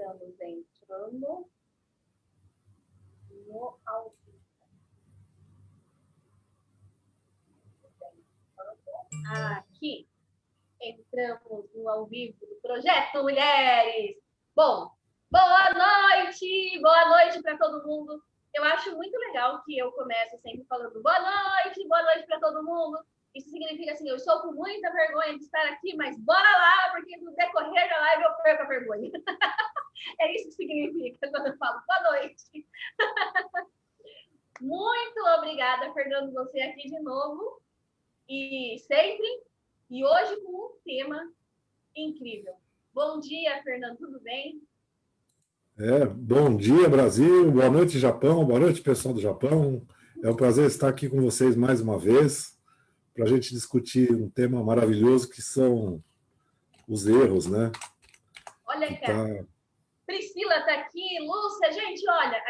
Estamos entrando no ao vivo. Aqui, entramos no ao vivo do Projeto Mulheres. Bom, boa noite para todo mundo. Eu acho muito legal que eu comece sempre falando boa noite para todo mundo. Isso significa assim, eu estou com muita vergonha de estar aqui, mas bora lá, porque no decorrer da live eu perco a vergonha. É isso que significa quando eu falo boa noite. Muito obrigada, Fernando, você aqui de novo. E sempre, e hoje com um tema incrível. Bom dia, Fernando, tudo bem? Bom dia, Brasil, boa noite, Japão, boa noite, pessoal do Japão. É um prazer estar aqui com vocês mais uma vez, para a gente discutir um tema maravilhoso que são os erros, né? Olha, cara, Priscila está aqui, Lúcia, gente, olha,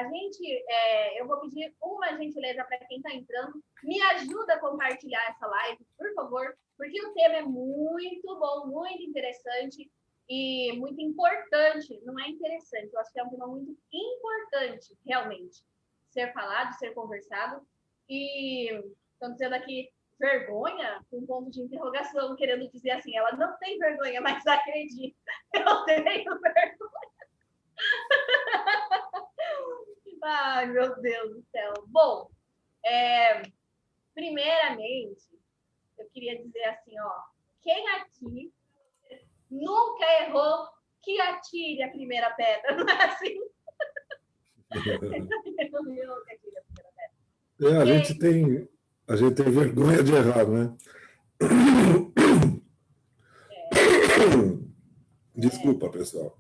eu vou pedir uma gentileza para quem está entrando, me ajuda a compartilhar essa live, por favor, porque o tema é muito bom, muito interessante e muito importante, não é interessante, eu acho que é um tema muito importante, realmente, ser falado, ser conversado, e estão dizendo aqui, vergonha, com um ponto de interrogação, querendo dizer assim, ela não tem vergonha, mas acredita, eu tenho vergonha. Ai, meu Deus do céu. Bom, primeiramente, eu queria dizer assim, ó, quem aqui nunca errou, que atire a primeira pedra, não é assim? A gente tem vergonha de errar, né? Desculpa, pessoal.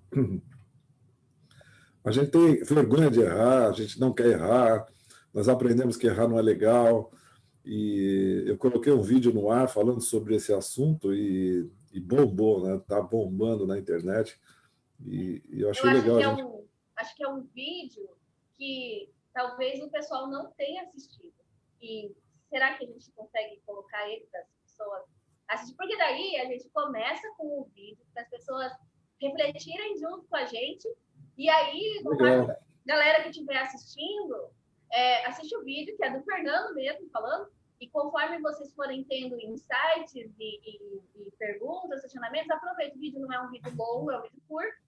A gente tem vergonha de errar, a gente não quer errar, nós aprendemos que errar não é legal, e eu coloquei um vídeo no ar falando sobre esse assunto e bombou, né? Está bombando na internet, e eu achei legal. Acho que é um vídeo que talvez o pessoal não tenha assistido, e será que a gente consegue colocar ele para as pessoas assistir? Porque daí a gente começa com o vídeo, para as pessoas refletirem junto com a gente. E aí, a galera que estiver assistindo, assiste o vídeo, que é do Fernando mesmo falando, e conforme vocês forem tendo insights e perguntas, questionamentos, aproveita. O vídeo não é um vídeo longo, é um vídeo curto.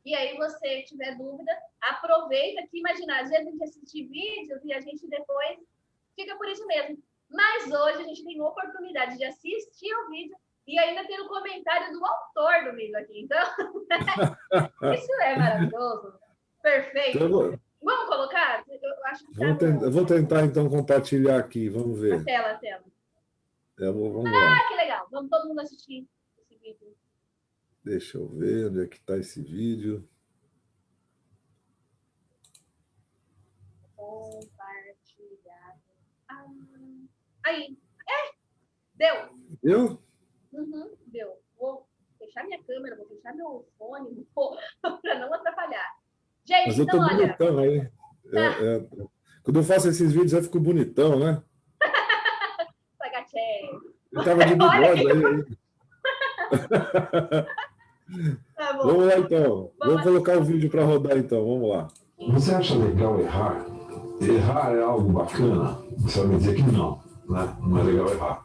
E aí, você tiver dúvida, aproveita que, imagina, às vezes a gente assiste vídeos e a gente depois fica por isso mesmo. Mas hoje a gente tem a oportunidade de assistir o vídeo e ainda ter o comentário do autor do vídeo aqui. Então, isso é maravilhoso. Perfeito. Então, vamos colocar? Eu acho que eu vou tentar, então, compartilhar aqui. Vamos ver. A tela. Vamos lá. Que legal. Vamos todo mundo assistir esse vídeo. Deixa eu ver onde é que está esse vídeo. Compartilhar. Aí. Deu. Deu? Uhum, deu. Vou fechar minha câmera, vou fechar meu fone para não atrapalhar. Gente, mas eu tô bonitão aí. Quando eu faço esses vídeos, eu fico bonitão, né? Eu tava de bigode aí. Tá bom. Vamos lá, então. Vamos colocar o vídeo para rodar, então. Vamos lá. Você acha legal errar? Errar é algo bacana? Você vai me dizer que não, né? Não é legal errar.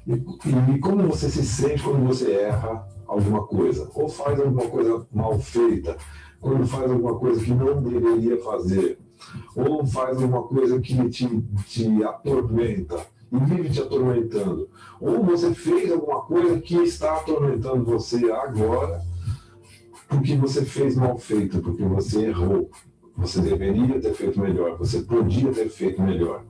E como você se sente quando você erra alguma coisa? Ou faz alguma coisa mal feita? Quando faz alguma coisa que não deveria fazer? Ou faz alguma coisa que te atormenta e vive te atormentando? Ou você fez alguma coisa que está atormentando você agora porque você fez mal feito, porque você errou. Você deveria ter feito melhor, você podia ter feito melhor.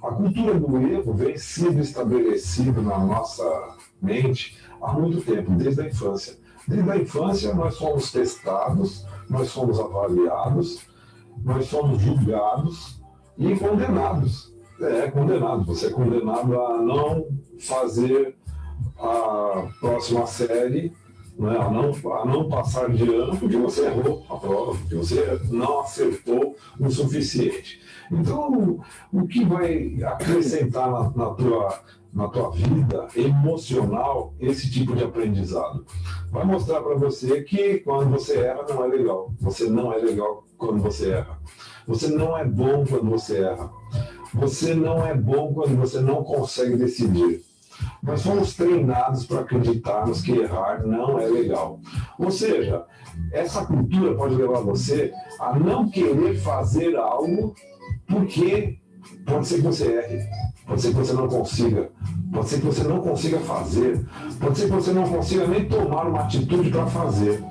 A cultura do erro vem sendo estabelecida na nossa mente há muito tempo, desde a infância. Desde a infância nós somos testados, nós somos avaliados, nós somos julgados e condenados. Condenado. Você é condenado a não fazer a próxima série, né? a não passar de ano porque você errou a prova, porque você não acertou o suficiente. Então, o que vai acrescentar na tua vida emocional esse tipo de aprendizado. Vai mostrar para você que quando você erra não é legal. Você não é legal quando você erra. Você não é bom quando você erra. Você não é bom quando você não consegue decidir. Nós fomos treinados para acreditarmos que errar não é legal. Ou seja, essa cultura pode levar você a não querer fazer algo porque pode ser que você erre, pode ser que você não consiga, pode ser que você não consiga fazer, pode ser que você não consiga nem tomar uma atitude para fazer.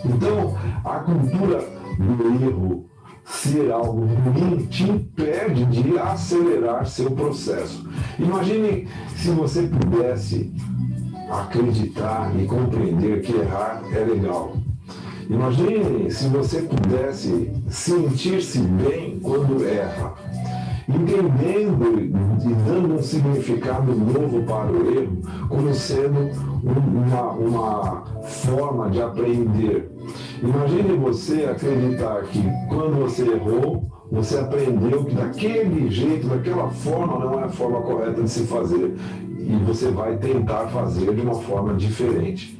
Então, a cultura do erro ser algo ruim te impede de acelerar seu processo. Imagine se você pudesse acreditar e compreender que errar é legal. Imagine se você pudesse sentir-se bem quando erra, entendendo e dando um significado novo para o erro como sendo uma forma de aprender. Imagine você acreditar que quando você errou, você aprendeu que daquele jeito, daquela forma, não é a forma correta de se fazer. E você vai tentar fazer de uma forma diferente.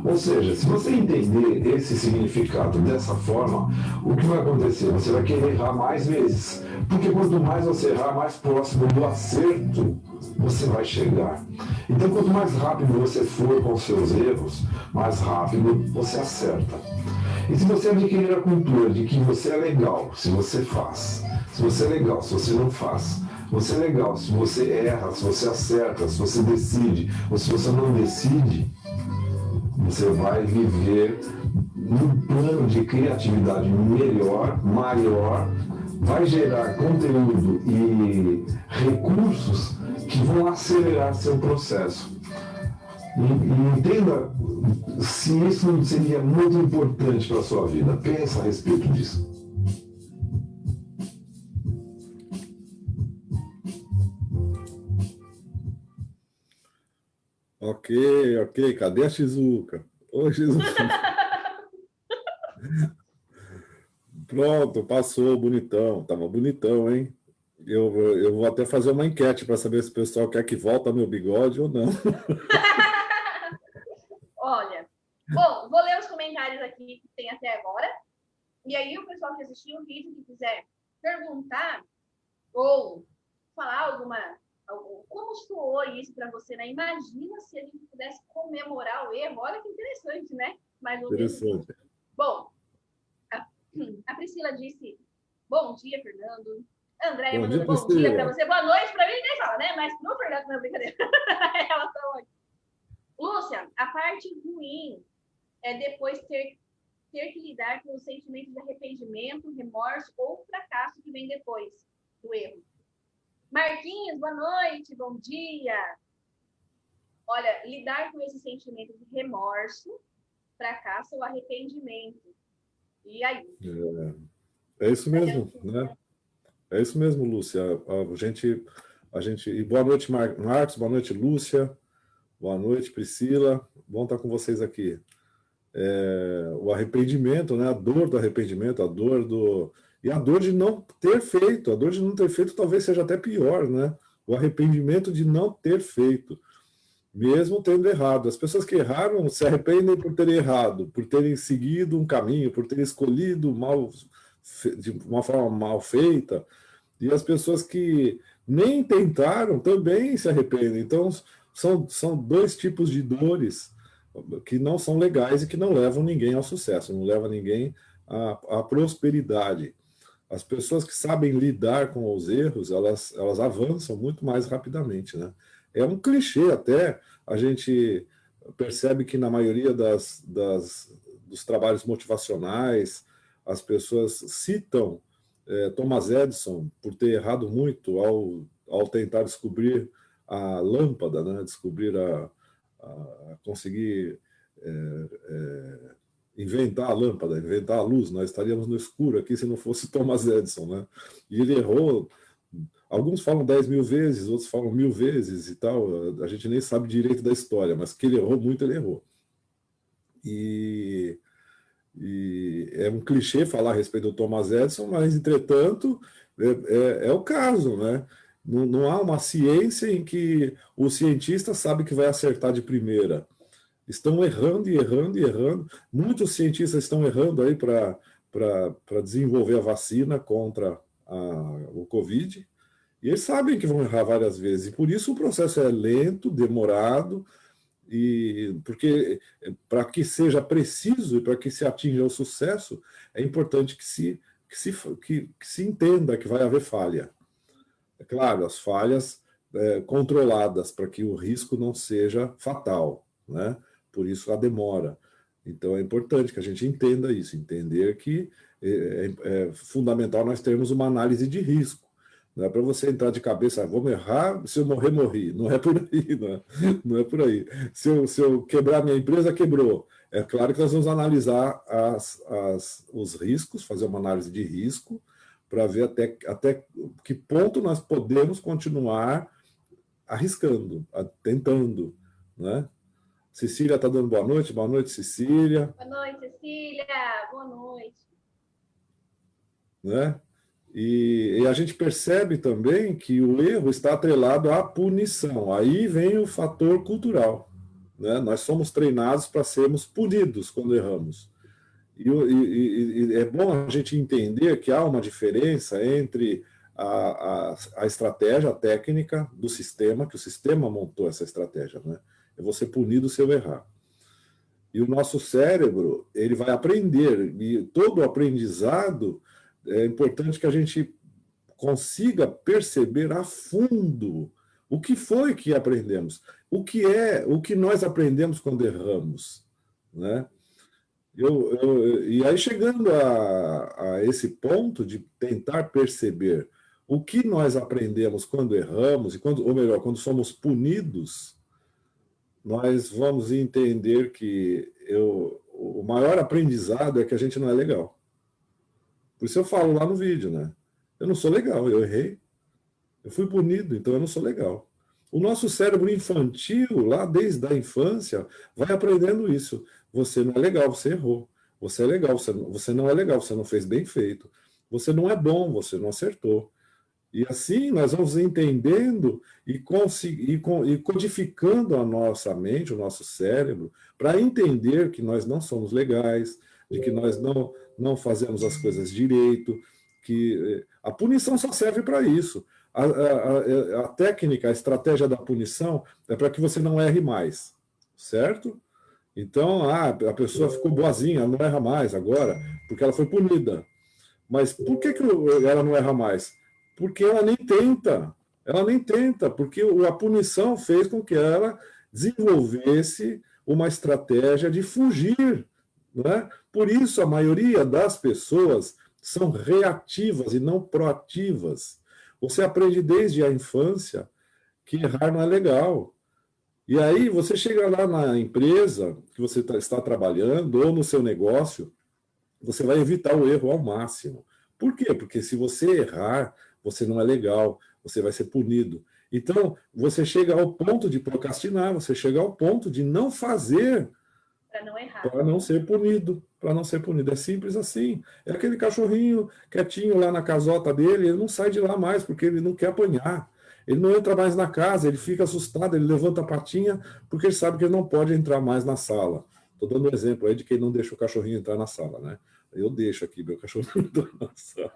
Ou seja, se você entender esse significado dessa forma, o que vai acontecer? Você vai querer errar mais vezes. Porque quanto mais você errar, mais próximo do acerto você vai chegar. Então, quanto mais rápido você for com seus erros, mais rápido você acerta. E se você adquirir a cultura de que você é legal se você faz, se você é legal se você não faz, você é legal se você erra, se você acerta, se você decide, ou se você não decide, você vai viver num plano de criatividade melhor, maior, vai gerar conteúdo e recursos que vão acelerar seu processo. E entenda se isso não seria muito importante para a sua vida. Pensa a respeito disso. Ok. Cadê a Shizuka? Ô, Shizuka. Pronto, passou, bonitão. Tava bonitão, hein? Eu vou até fazer uma enquete para saber se o pessoal quer que volta meu bigode ou não. Olha, bom, vou ler os comentários aqui que tem até agora. E aí, o pessoal que assistiu o vídeo, que quiser perguntar ou falar como soou isso para você, né? Imagina se a gente pudesse comemorar o erro. Olha que interessante, né? Mais ou menos. Interessante. Bom, a Priscila disse: bom dia, Fernando. Andréia mandando bom dia para você. Boa noite para mim, nem fala, né? Mas pro Fernando, não é brincadeira. Ela tá aqui. Lúcia, a parte ruim é depois ter que lidar com os sentimentos de arrependimento, remorso ou fracasso que vem depois do erro. Marquinhos, boa noite, bom dia. Olha, lidar com esse sentimento de remorso, fracasso ou arrependimento. E aí? É isso mesmo, né? É isso mesmo, Lúcia. A gente... E boa noite, Marcos, boa noite, Lúcia. Boa noite, Priscila. Bom estar com vocês aqui. O arrependimento, né? A dor do arrependimento, a dor do... E a dor de não ter feito. A dor de não ter feito talvez seja até pior, né? O arrependimento de não ter feito, mesmo tendo errado. As pessoas que erraram se arrependem por terem errado, por terem seguido um caminho, por terem escolhido de uma forma mal feita. E as pessoas que nem tentaram também se arrependem. Então, são dois tipos de dores que não são legais e que não levam ninguém ao sucesso, não levam ninguém à prosperidade. As pessoas que sabem lidar com os erros, elas avançam muito mais rapidamente, né? É um clichê até, a gente percebe que na maioria dos trabalhos motivacionais, as pessoas citam Thomas Edison por ter errado muito ao tentar descobrir a lâmpada, né? Descobrir conseguir inventar a lâmpada, inventar a luz. Nós estaríamos no escuro aqui se não fosse Thomas Edison, né? E ele errou, alguns falam 10 mil vezes, outros falam 1000 vezes e tal, a gente nem sabe direito da história, mas que ele errou muito, ele errou. E é um clichê falar a respeito do Thomas Edison, mas, entretanto, é o caso, né? Não há uma ciência em que o cientista sabe que vai acertar de primeira. Estão errando e errando e errando. Muitos cientistas estão errando aí para desenvolver a vacina contra o Covid, e eles sabem que vão errar várias vezes. E por isso o processo é lento, demorado, porque para que seja preciso e para que se atinja o sucesso, é importante que se entenda que vai haver falha. É claro, as falhas controladas para que o risco não seja fatal, né? Por isso a demora. Então é importante que a gente entenda isso, entender que é fundamental nós termos uma análise de risco. Não é para você entrar de cabeça, vamos errar, se eu morrer, morri. Não é por aí, não é por aí. Se eu quebrar minha empresa, quebrou. É claro que nós vamos analisar os riscos, fazer uma análise de risco, para ver até que ponto nós podemos continuar arriscando, tentando, né? Cecília está dando boa noite. Boa noite, Cecília. Boa noite, Cecília. Boa noite. Né? E a gente percebe também que o erro está atrelado à punição. Aí vem o fator cultural, né? Nós somos treinados para sermos punidos quando erramos. E é bom a gente entender que há uma diferença entre a estratégia, a técnica do sistema, que o sistema montou essa estratégia, né? Eu vou ser punido se eu errar. E o nosso cérebro, ele vai aprender, e todo o aprendizado é importante que a gente consiga perceber a fundo o que foi que aprendemos, o que nós aprendemos quando erramos, né? E aí, chegando a esse ponto de tentar perceber o que nós aprendemos quando erramos, ou melhor, quando somos punidos, nós vamos entender que o maior aprendizado é que a gente não é legal. Por isso eu falo lá no vídeo, né? Eu não sou legal, eu errei. Eu fui punido, então eu não sou legal. O nosso cérebro infantil, lá desde a infância, vai aprendendo isso. Você não é legal, você errou. Você é legal, você não é legal, você não fez bem feito. Você não é bom, você não acertou. E assim nós vamos entendendo e codificando a nossa mente, o nosso cérebro, para entender que nós não somos legais, de que nós não fazemos as coisas direito, que a punição só serve para isso. A técnica, a estratégia da punição é para que você não erre mais, certo? Então, a pessoa ficou boazinha, ela não erra mais agora, porque ela foi punida. Mas por que ela não erra mais? Porque ela nem tenta, porque a punição fez com que ela desenvolvesse uma estratégia de fugir, né? Por isso, a maioria das pessoas são reativas e não proativas. Você aprende desde a infância que errar não é legal. E aí você chega lá na empresa que você está trabalhando ou no seu negócio, você vai evitar o erro ao máximo. Por quê? Porque se você errar, você não é legal, você vai ser punido. Então, você chega ao ponto de procrastinar, você chega ao ponto de não fazer para não errar, para não ser punido, para não ser punido. É simples assim. É aquele cachorrinho quietinho lá na casota dele, ele não sai de lá mais, porque ele não quer apanhar. Ele não entra mais na casa, ele fica assustado, ele levanta a patinha, porque ele sabe que ele não pode entrar mais na sala. Estou dando um exemplo aí de quem não deixa o cachorrinho entrar na sala, né? Eu deixo aqui meu cachorrinho entrar na sala.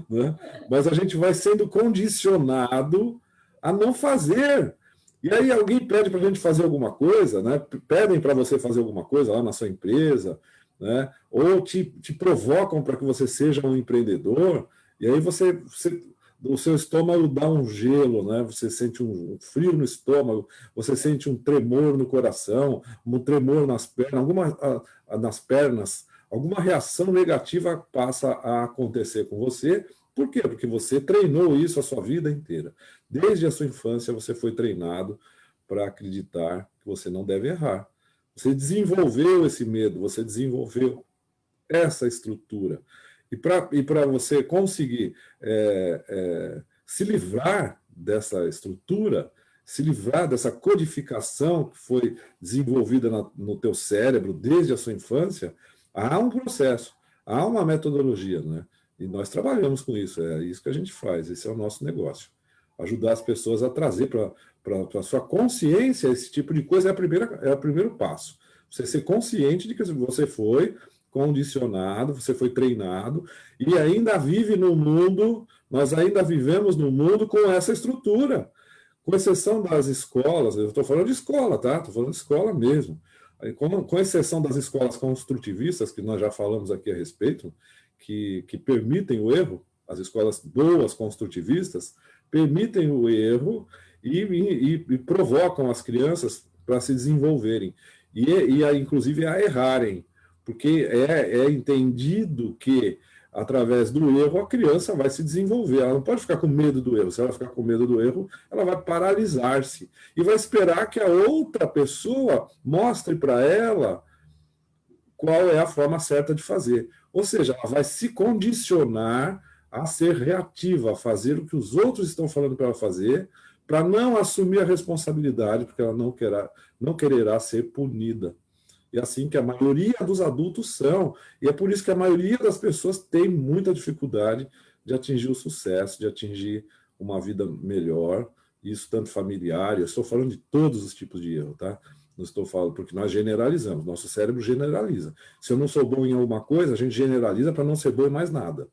Né? Mas a gente vai sendo condicionado a não fazer. E aí alguém pede para a gente fazer alguma coisa, né? Pedem para você fazer alguma coisa lá na sua empresa, né? Ou te provocam para que você seja um empreendedor, e aí o seu estômago dá um gelo, né? Você sente um frio no estômago, você sente um tremor no coração, um tremor nas pernas, alguma reação negativa passa a acontecer com você. Por quê? Porque você treinou isso a sua vida inteira. Desde a sua infância você foi treinado para acreditar que você não deve errar. Você desenvolveu esse medo, você desenvolveu essa estrutura. E para você conseguir se livrar dessa estrutura, se livrar dessa codificação que foi desenvolvida no teu cérebro desde a sua infância, há um processo, há uma metodologia, né? E nós trabalhamos com isso, é isso que a gente faz, esse é o nosso negócio. ajudar as pessoas a trazer para a sua consciência esse tipo de coisa é o primeiro passo. Você ser consciente de que você foi condicionado, você foi treinado e ainda vive no mundo, nós ainda vivemos no mundo com essa estrutura, com exceção das escolas, eu estou falando de escola, tá? Estou falando de escola mesmo. Com exceção das escolas construtivistas, que nós já falamos aqui a respeito, que permitem o erro, as escolas boas construtivistas permitem o erro e provocam as crianças para se desenvolverem inclusive a errarem, porque é entendido que através do erro a criança vai se desenvolver, ela não pode ficar com medo do erro, se ela ficar com medo do erro, ela vai paralisar-se e vai esperar que a outra pessoa mostre para ela qual é a forma certa de fazer. Ou seja, ela vai se condicionar a ser reativa, a fazer o que os outros estão falando para ela fazer, para não assumir a responsabilidade, porque ela não quererá ser punida. E assim que a maioria dos adultos são. E é por isso que a maioria das pessoas tem muita dificuldade de atingir o sucesso, de atingir uma vida melhor, isso tanto familiar, eu estou falando de todos os tipos de erro, tá? Não estou falando, porque nós generalizamos, nosso cérebro generaliza. Se eu não sou bom em alguma coisa, a gente generaliza para não ser bom em mais nada.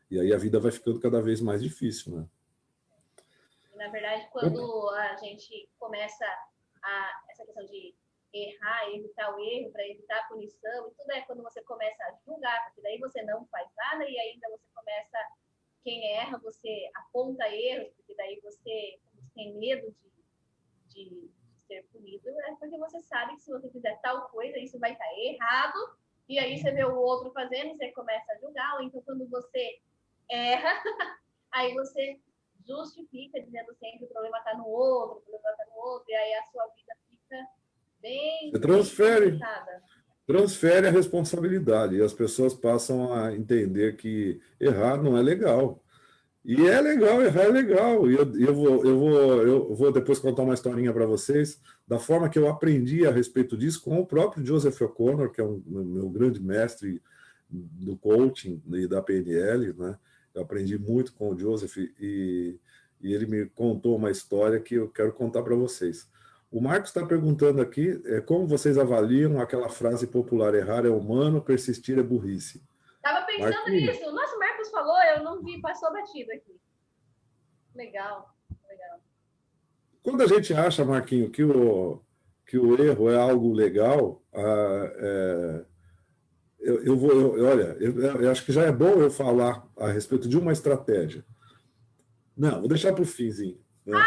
E aí a vida vai ficando cada vez mais difícil, né? Na verdade, quando a gente começa essa questão de errar, evitar o erro, para evitar a punição, e tudo é quando você começa a julgar, porque daí você não faz nada e ainda você começa, quem erra, você aponta erros, porque daí você tem medo de ser punido, é porque você sabe que se você fizer tal coisa, isso vai estar errado, e aí você vê o outro fazendo, você começa a julgar, ou então quando você erra, aí você justifica, dizendo sempre que o problema está no outro, e aí a sua vida fica bem... Você transfere a responsabilidade, e as pessoas passam a entender que errar não é legal. E é legal, errar é legal. E eu vou depois contar uma historinha para vocês, da forma que eu aprendi a respeito disso com o próprio Joseph O'Connor, que é meu grande mestre do coaching e da PNL, né? Eu aprendi muito com o Joseph e ele me contou uma história que eu quero contar para vocês. O Marcos está perguntando aqui como vocês avaliam aquela frase popular: errar é humano, persistir é burrice. Estava pensando nisso. O nosso Marcos falou, eu não vi, passou batido aqui. Legal, legal. Quando a gente acha, Marquinho, que o erro é algo legal, eu acho que já é bom eu falar a respeito de uma estratégia. Não, vou deixar para o finzinho. Né?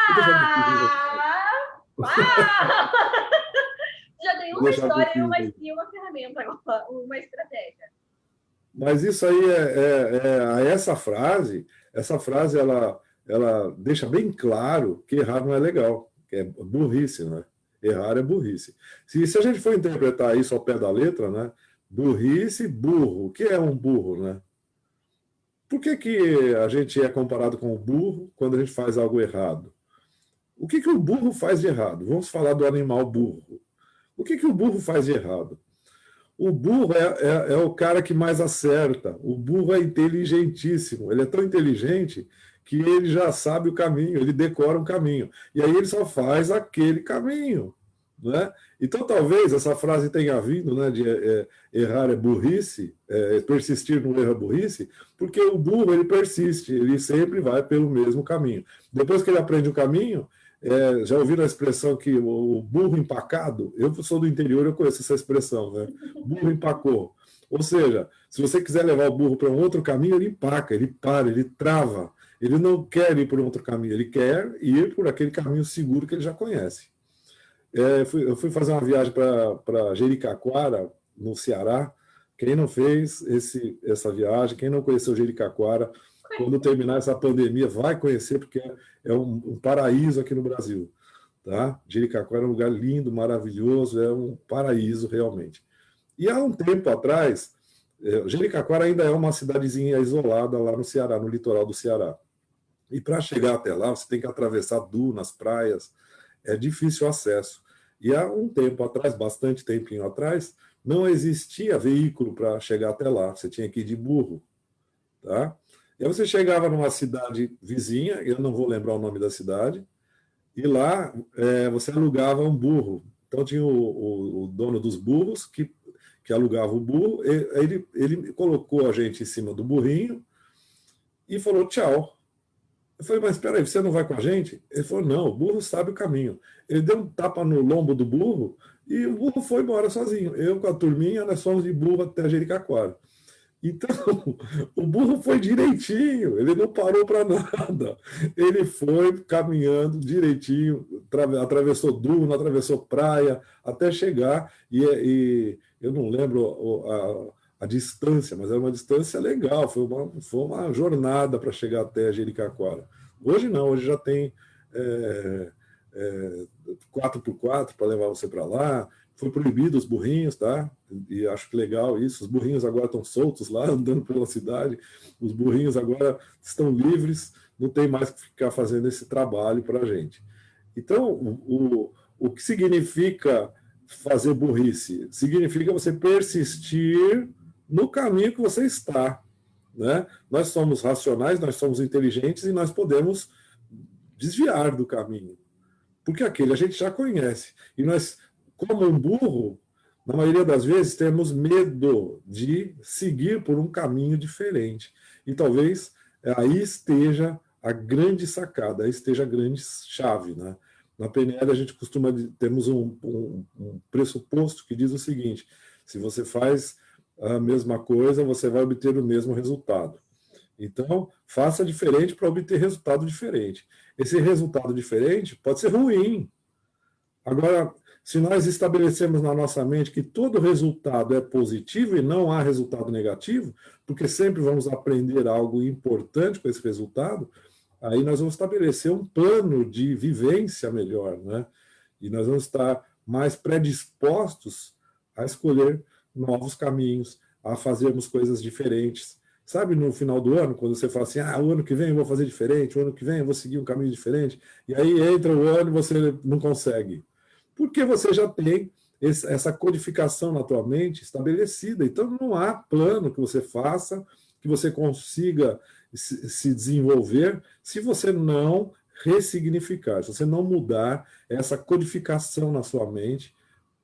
Já tem uma história e uma ferramenta agora, uma estratégia. Mas isso aí essa frase ela deixa bem claro que errar não é legal, que é burrice, né? Errar é burrice. Se a gente for interpretar isso ao pé da letra, né? Burrice, burro. O que é um burro, né? Por que a gente é comparado com o burro quando a gente faz algo errado? O que o burro faz de errado? Vamos falar do animal burro. O que o burro faz de errado? O burro é o cara que mais acerta. O burro é inteligentíssimo. Ele é tão inteligente que ele já sabe o caminho, ele decora um caminho. E aí ele só faz aquele caminho. Né? Então, talvez essa frase tenha vindo, né, de errar é burrice, persistir no erro é burrice, porque o burro ele persiste, ele sempre vai pelo mesmo caminho. Depois que ele aprende o caminho, já ouviram a expressão que o burro empacado? Eu sou do interior, eu conheço essa expressão, né? Burro empacou. Ou seja, se você quiser levar o burro para um outro caminho, ele empaca, ele para, ele trava. Ele não quer ir por outro caminho, ele quer ir por aquele caminho seguro que ele já conhece. Eu fui fazer uma viagem para Jericoacoara, no Ceará. Quem não fez essa viagem, quem não conheceu Jericoacoara, quando terminar essa pandemia, vai conhecer, porque é um paraíso aqui no Brasil. Tá? Jericoacoara é um lugar lindo, maravilhoso, é um paraíso realmente. E há um tempo atrás, Jericoacoara ainda é uma cidadezinha isolada lá no Ceará, no litoral do Ceará. E para chegar até lá, você tem que atravessar dunas, praias, é difícil o acesso. E há um tempo atrás, bastante tempinho atrás, não existia veículo para chegar até lá, você tinha que ir de burro. Tá? E aí você chegava numa cidade vizinha, eu não vou lembrar o nome da cidade, e lá você alugava um burro. Então tinha o dono dos burros que alugava o burro, ele colocou a gente em cima do burrinho e falou tchau. Eu falei, mas espera aí, você não vai com a gente? Ele falou, não, o burro sabe o caminho. Ele deu um tapa no lombo do burro e o burro foi embora sozinho. Eu com a turminha, nós fomos de burro até Jericoacoara. Então, o burro foi direitinho, ele não parou para nada. Ele foi caminhando direitinho, atravessou duna, atravessou praia, até chegar. E eu não lembro a distância, mas era uma distância legal, foi uma jornada para chegar até Jericoacoara. Hoje não, hoje já tem 4x4 para levar você para lá. Foi proibido os burrinhos, tá? E acho que legal isso. Os burrinhos agora estão soltos lá, andando pela cidade. Os burrinhos agora estão livres, não tem mais que ficar fazendo esse trabalho para a gente. Então, o que significa fazer burrice? Significa você persistir no caminho que você está, né? Nós somos racionais, nós somos inteligentes e nós podemos desviar do caminho, porque aquele a gente já conhece. E nós, como um burro, na maioria das vezes temos medo de seguir por um caminho diferente. E talvez aí esteja a grande sacada, aí esteja a grande chave, né? Na PNL a gente temos um pressuposto que diz o seguinte: se você faz a mesma coisa, você vai obter o mesmo resultado. Então, faça diferente para obter resultado diferente. Esse resultado diferente pode ser ruim. Agora, se nós estabelecemos na nossa mente que todo resultado é positivo e não há resultado negativo, porque sempre vamos aprender algo importante com esse resultado, aí nós vamos estabelecer um plano de vivência melhor, né? E nós vamos estar mais predispostos a escolher novos caminhos, a fazermos coisas diferentes. Sabe, no final do ano, quando você fala assim, o ano que vem eu vou fazer diferente, o ano que vem eu vou seguir um caminho diferente, e aí entra o ano e você não consegue. Porque você já tem essa codificação na tua mente estabelecida. Então, não há plano que você faça, que você consiga se desenvolver, se você não ressignificar, se você não mudar essa codificação na sua mente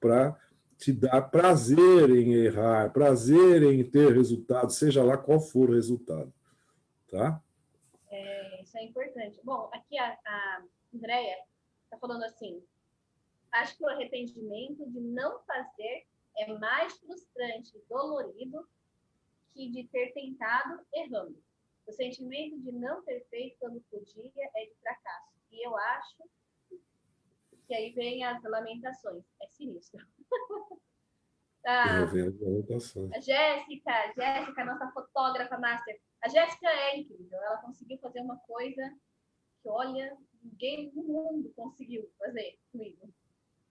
para te dar prazer em errar, prazer em ter resultado, seja lá qual for o resultado. Tá? Isso é importante. Bom, aqui a Andrea está falando assim: acho que o arrependimento de não fazer é mais frustrante e dolorido que de ter tentado errando. O sentimento de não ter feito quando podia é de fracasso. E eu acho que aí vem as lamentações. É sinistro. A Jéssica, nossa fotógrafa master. A Jéssica é incrível. Ela conseguiu fazer uma coisa que, olha, ninguém no mundo conseguiu fazer comigo.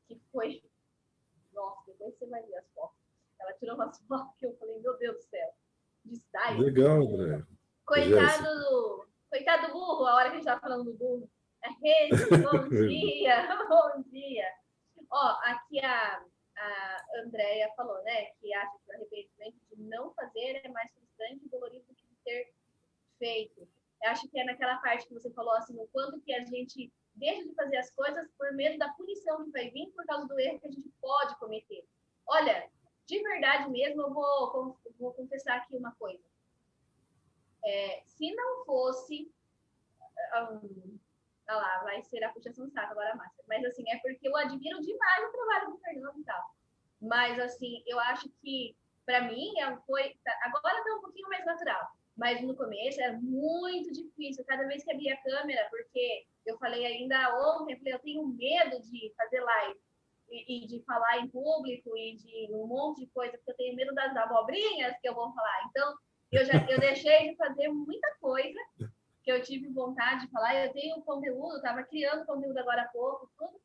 Que foi... Nossa, depois você vai ver as fotos. Ela tirou umas fotos que eu falei, meu Deus do céu. De style. Legal, André. Coitado do burro, a hora que a gente estava falando do burro. Bom dia, bom dia. Ó, aqui a Andrea falou, né, que acha que o arrependimento de não fazer é mais frustrante e dolorido do que de ter feito. Eu acho que é naquela parte que você falou, assim, o quanto que a gente deixa de fazer as coisas por medo da punição que vai vir por causa do erro que a gente pode cometer. Olha, de verdade mesmo, eu vou confessar aqui uma coisa. Se não fosse... lá, vai ser a puxação de saco agora, Márcia. Mas, assim, é porque eu admiro demais o trabalho do Fernando e tal. Mas, assim, eu acho que, para mim, foi... Agora está um pouquinho mais natural. Mas, no começo, era muito difícil. Cada vez que abria a câmera, porque eu falei ainda ontem, eu tenho medo de fazer live e de falar em público e de um monte de coisa, porque eu tenho medo das abobrinhas que eu vou falar. Então, eu deixei de fazer muita coisa que eu tive vontade de falar. Eu tenho conteúdo, estava criando conteúdo agora há pouco, tudo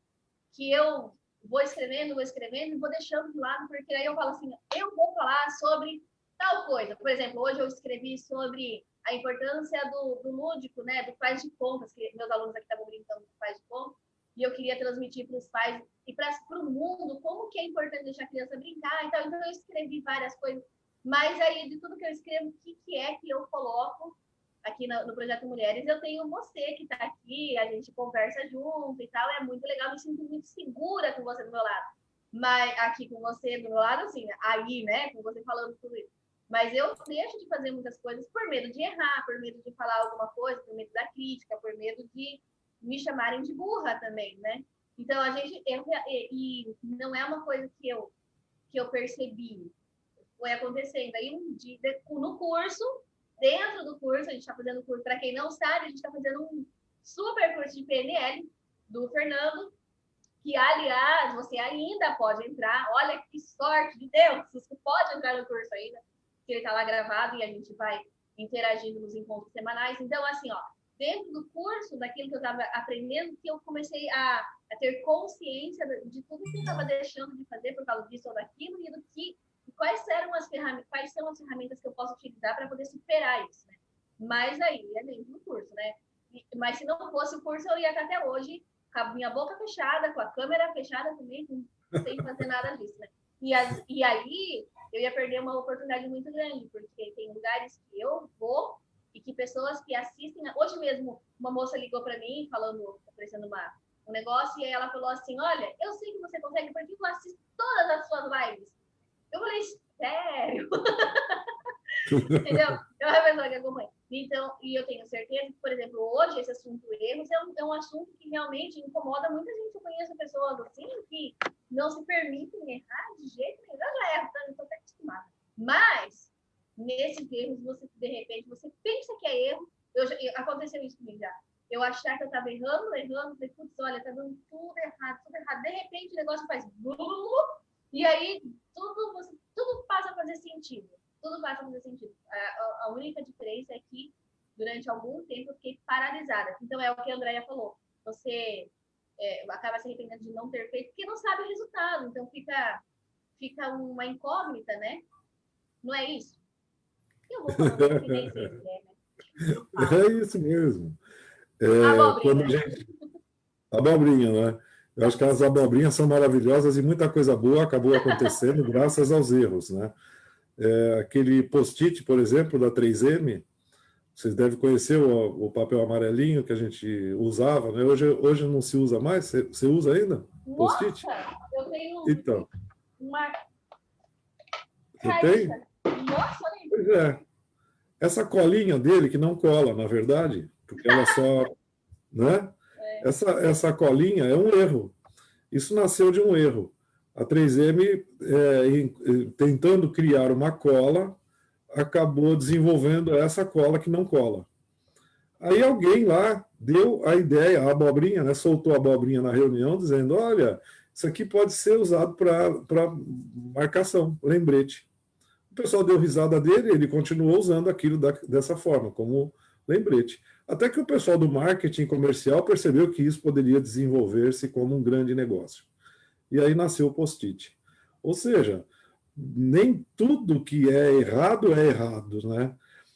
que eu vou escrevendo e vou deixando de lado, porque aí eu falo assim, eu vou falar sobre tal coisa. Por exemplo, hoje eu escrevi sobre a importância do lúdico, né, do faz de contas, que meus alunos aqui estavam brincando do faz de contas, e eu queria transmitir para os pais e para o mundo como que é importante deixar a criança brincar. Então eu escrevi várias coisas, mas aí de tudo que eu escrevo, o que é que eu coloco aqui no Projeto Mulheres, eu tenho você que está aqui, a gente conversa junto e tal, é muito legal, me sinto muito segura com você do meu lado. Mas aqui com você do meu lado, assim, aí, né, com você falando tudo isso. Mas eu deixo de fazer muitas coisas por medo de errar, por medo de falar alguma coisa, por medo da crítica, por medo de me chamarem de burra também, né? Então, e não é uma coisa que eu percebi, foi acontecendo. Aí, um dia, no curso, dentro do curso, a gente está fazendo curso, para quem não sabe, a gente está fazendo um super curso de PNL do Fernando, que, aliás, você ainda pode entrar. Olha que sorte de Deus, você pode entrar no curso ainda, que ele está lá gravado e a gente vai interagindo nos encontros semanais. Então, assim, ó, dentro do curso, daquilo que eu estava aprendendo, que eu comecei a ter consciência de tudo que eu estava deixando de fazer por causa disso ou daquilo, e quais são as ferramentas que eu posso utilizar para poder superar isso, né? Mas aí, é dentro do curso, né? Mas se não fosse o curso, eu ia estar até hoje com a minha boca fechada, com a câmera fechada também, sem fazer nada disso, né? E aí, eu ia perder uma oportunidade muito grande, porque tem lugares que eu vou e que pessoas que assistem... Hoje mesmo, uma moça ligou para mim, oferecendo um negócio, e aí ela falou assim, olha, eu sei que você consegue, porque eu assisto todas as suas lives. Eu falei, sério? Entendeu? É uma pessoa que acompanha. Então, e eu tenho certeza que, por exemplo, hoje esse assunto erros é um assunto que realmente incomoda muita gente. Eu conheço pessoas assim que não se permitem errar de jeito nenhum. Eu já erro, eu estou até acostumada. Mas, nesses erros, de repente, você pensa que é erro. Aconteceu isso comigo já. Eu achar que eu estava errando, falei, putz, olha, tá dando tudo errado. De repente, o negócio faz... E aí, tudo passa a fazer sentido. Tudo passa a fazer sentido. A única diferença é que, durante algum tempo, eu fiquei paralisada. Então, é o que a Andrea falou. Você acaba se arrependendo de não ter feito, porque não sabe o resultado. Então, fica uma incógnita, né? Não é isso? Eu vou falando que nem sei se né? É isso mesmo. Quando Abobrinha. Abobrinha, né? Eu acho que as abobrinhas são maravilhosas e muita coisa boa acabou acontecendo graças aos erros, né? Aquele post-it, por exemplo, da 3M, vocês devem conhecer o papel amarelinho que a gente usava, né? Hoje não se usa mais, você usa ainda? Post-it? Nossa, eu tenho Então, uma você tem? Nossa, olha Pois é. Essa colinha dele, que não cola, na verdade, porque ela só, né? Essa colinha é um erro. Isso nasceu de um erro. A 3M, tentando criar uma cola, acabou desenvolvendo essa cola que não cola. Aí alguém lá deu a ideia, a abobrinha, né, soltou a abobrinha na reunião, dizendo, olha, isso aqui pode ser usado para marcação, lembrete. O pessoal deu risada dele, ele continuou usando aquilo dessa forma, como lembrete. Até que o pessoal do marketing comercial percebeu que isso poderia desenvolver-se como um grande negócio. E aí nasceu o post-it. Ou seja, nem tudo que é errado, né?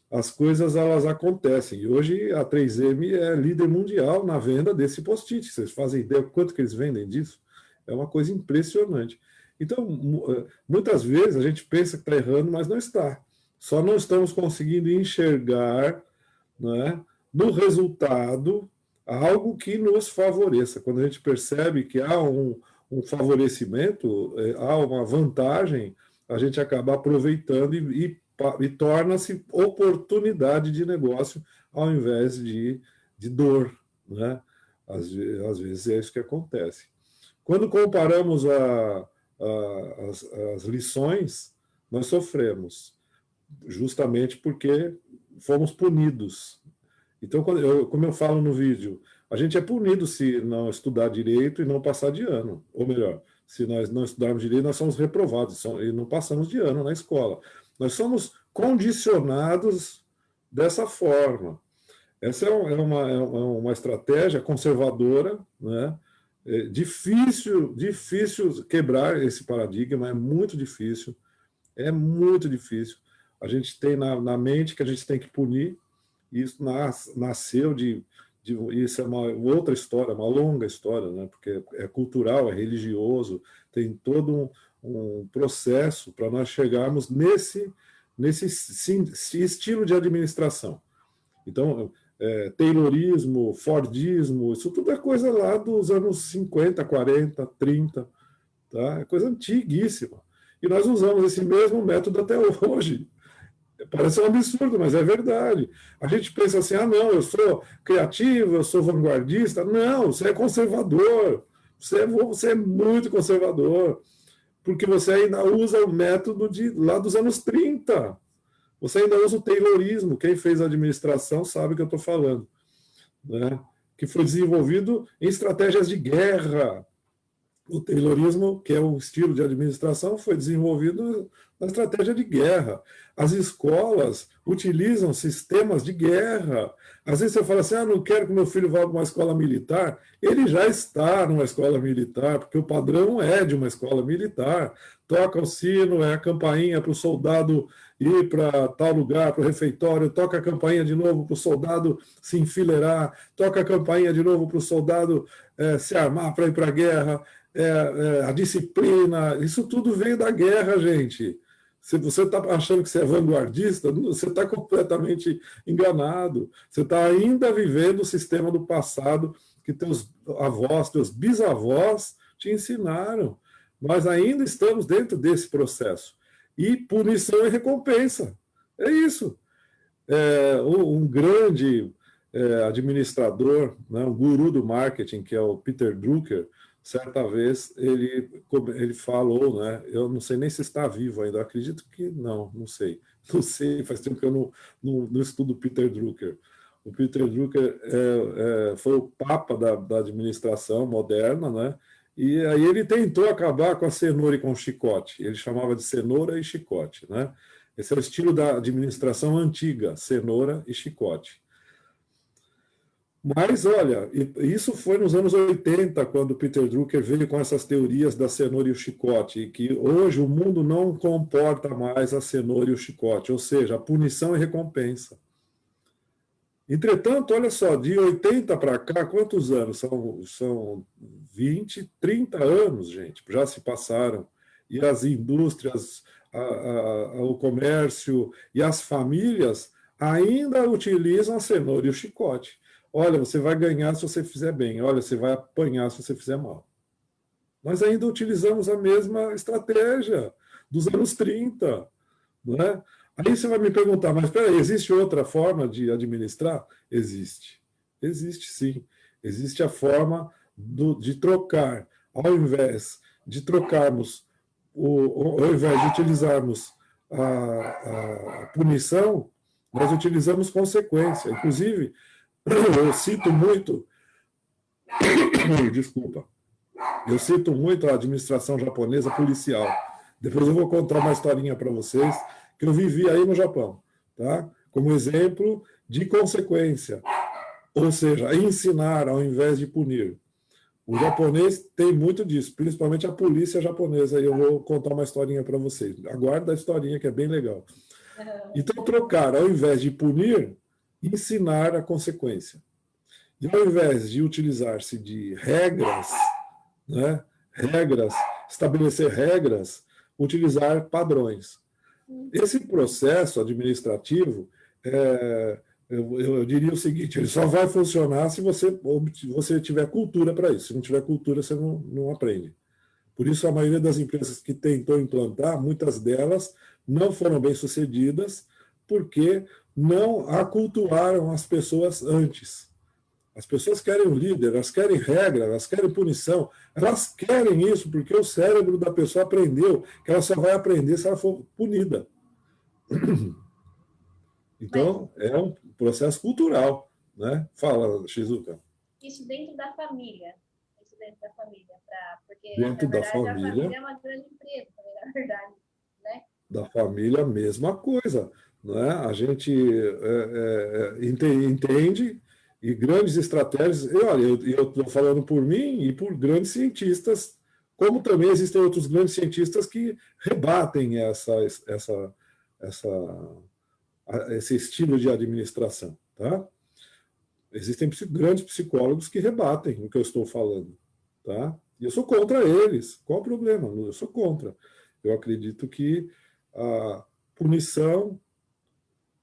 As coisas, elas acontecem. E hoje a 3M é líder mundial na venda desse post-it. Vocês fazem ideia do quanto que eles vendem disso? É uma coisa impressionante. Então, muitas vezes a gente pensa que está errando, mas não está. Só não estamos conseguindo enxergar, né, no resultado algo que nos favoreça. Quando a gente percebe que há um favorecimento, há uma vantagem, a gente acaba aproveitando e torna-se oportunidade de negócio ao invés de dor, né? Às vezes é isso que acontece. Quando comparamos as lições, nós sofremos, justamente porque fomos punidos. Então, como eu falo no vídeo, a gente é punido se não estudar direito e não passar de ano. Ou melhor, se nós não estudarmos direito, nós somos reprovados e não passamos de ano na escola. Nós somos condicionados dessa forma. Essa é uma estratégia conservadora, né? É difícil quebrar esse paradigma, é muito difícil. É muito difícil. A gente tem na mente que a gente tem que punir, e isso nasceu isso é uma outra história, uma longa história, né? Porque é cultural, é religioso, tem todo um processo para nós chegarmos nesse estilo de administração. Então, Taylorismo, Fordismo, isso tudo é coisa lá dos anos 50, 40, 30, tá? É coisa antiguíssima. E nós usamos esse mesmo método até hoje. Parece um absurdo, mas é verdade. A gente pensa assim, ah, não, eu sou criativo, eu sou vanguardista. Não, você é conservador. Você é muito conservador, porque você ainda usa o método lá dos anos 30. Você ainda usa o Taylorismo. Quem fez a administração sabe o que eu estou falando, né? Que foi desenvolvido em estratégias de guerra. O Taylorismo, que é um estilo de administração, foi desenvolvido na estratégia de guerra. As escolas utilizam sistemas de guerra. Às vezes você fala assim, ah, não quero que meu filho vá para uma escola militar. Ele já está numa escola militar, porque o padrão é de uma escola militar. Toca o sino, é a campainha para o soldado ir para tal lugar, para o refeitório, toca a campainha de novo para o soldado se enfileirar, toca a campainha de novo para o soldado se armar para ir para a guerra. A disciplina, isso tudo veio da guerra, gente. Se você está achando que você é vanguardista, você está completamente enganado. Você está ainda vivendo o sistema do passado que teus avós, teus bisavós te ensinaram. Nós ainda estamos dentro desse processo. E punição e recompensa. É isso. Um grande administrador, né, um guru do marketing, que é o Peter Drucker, certa vez ele falou, né? Eu não sei nem se está vivo ainda, eu acredito que não sei. Não sei, faz tempo que eu não estudo Peter Drucker. O Peter Drucker foi o papa da administração moderna, né? E aí ele tentou acabar com a cenoura e com o chicote. Ele chamava de cenoura e chicote, né? Esse é o estilo da administração antiga, cenoura e chicote. Mas, olha, isso foi nos anos 80, quando Peter Drucker veio com essas teorias da cenoura e o chicote, e que hoje o mundo não comporta mais a cenoura e o chicote, ou seja, a punição e recompensa. Entretanto, olha só, de 80 para cá, quantos anos? São 20, 30 anos, gente, já se passaram. E as indústrias, o comércio e as famílias ainda utilizam a cenoura e o chicote. Olha, você vai ganhar se você fizer bem. Olha, você vai apanhar se você fizer mal. Nós ainda utilizamos a mesma estratégia dos anos 30. Não é? Aí você vai me perguntar, mas espera aí, existe outra forma de administrar? Existe. Existe sim. Existe a forma de trocar, ao invés de trocarmos, ao invés de utilizarmos a punição, nós utilizamos consequência. Inclusive, eu cito muito, desculpa, eu cito muito a administração japonesa policial. Depois eu vou contar uma historinha para vocês que eu vivi aí no Japão, tá? Como exemplo de consequência, ou seja, ensinar ao invés de punir. O japonês tem muito disso, principalmente a polícia japonesa. E eu vou contar uma historinha para vocês. Aguarda a historinha que é bem legal. Então, trocar, ao invés de punir, ensinar a consequência. E ao invés de utilizar-se de regras, né, estabelecer regras, utilizar padrões. Esse processo administrativo, eu diria o seguinte, ele só vai funcionar se você tiver cultura para isso. Se não tiver cultura, você não aprende. Por isso, a maioria das empresas que tentou implantar, muitas delas não foram bem sucedidas, porque não aculturaram as pessoas antes. As pessoas querem um líder, elas querem regra, elas querem punição, elas querem isso porque o cérebro da pessoa aprendeu que ela só vai aprender se ela for punida. Então, é um processo cultural, né? Fala, Shizuka. Isso dentro da família. Isso dentro da família. Porque, dentro na verdade, da família, a família é uma grande empresa, na verdade. Né? Da família, a mesma coisa. Né? A gente entende e grandes estratégias. E olha, eu estou falando por mim e por grandes cientistas, como também existem outros grandes cientistas que rebatem esse estilo de administração. Tá? Existem grandes psicólogos que rebatem o que eu estou falando. Tá? E eu sou contra eles. Qual o problema? Eu sou contra. Eu acredito que a punição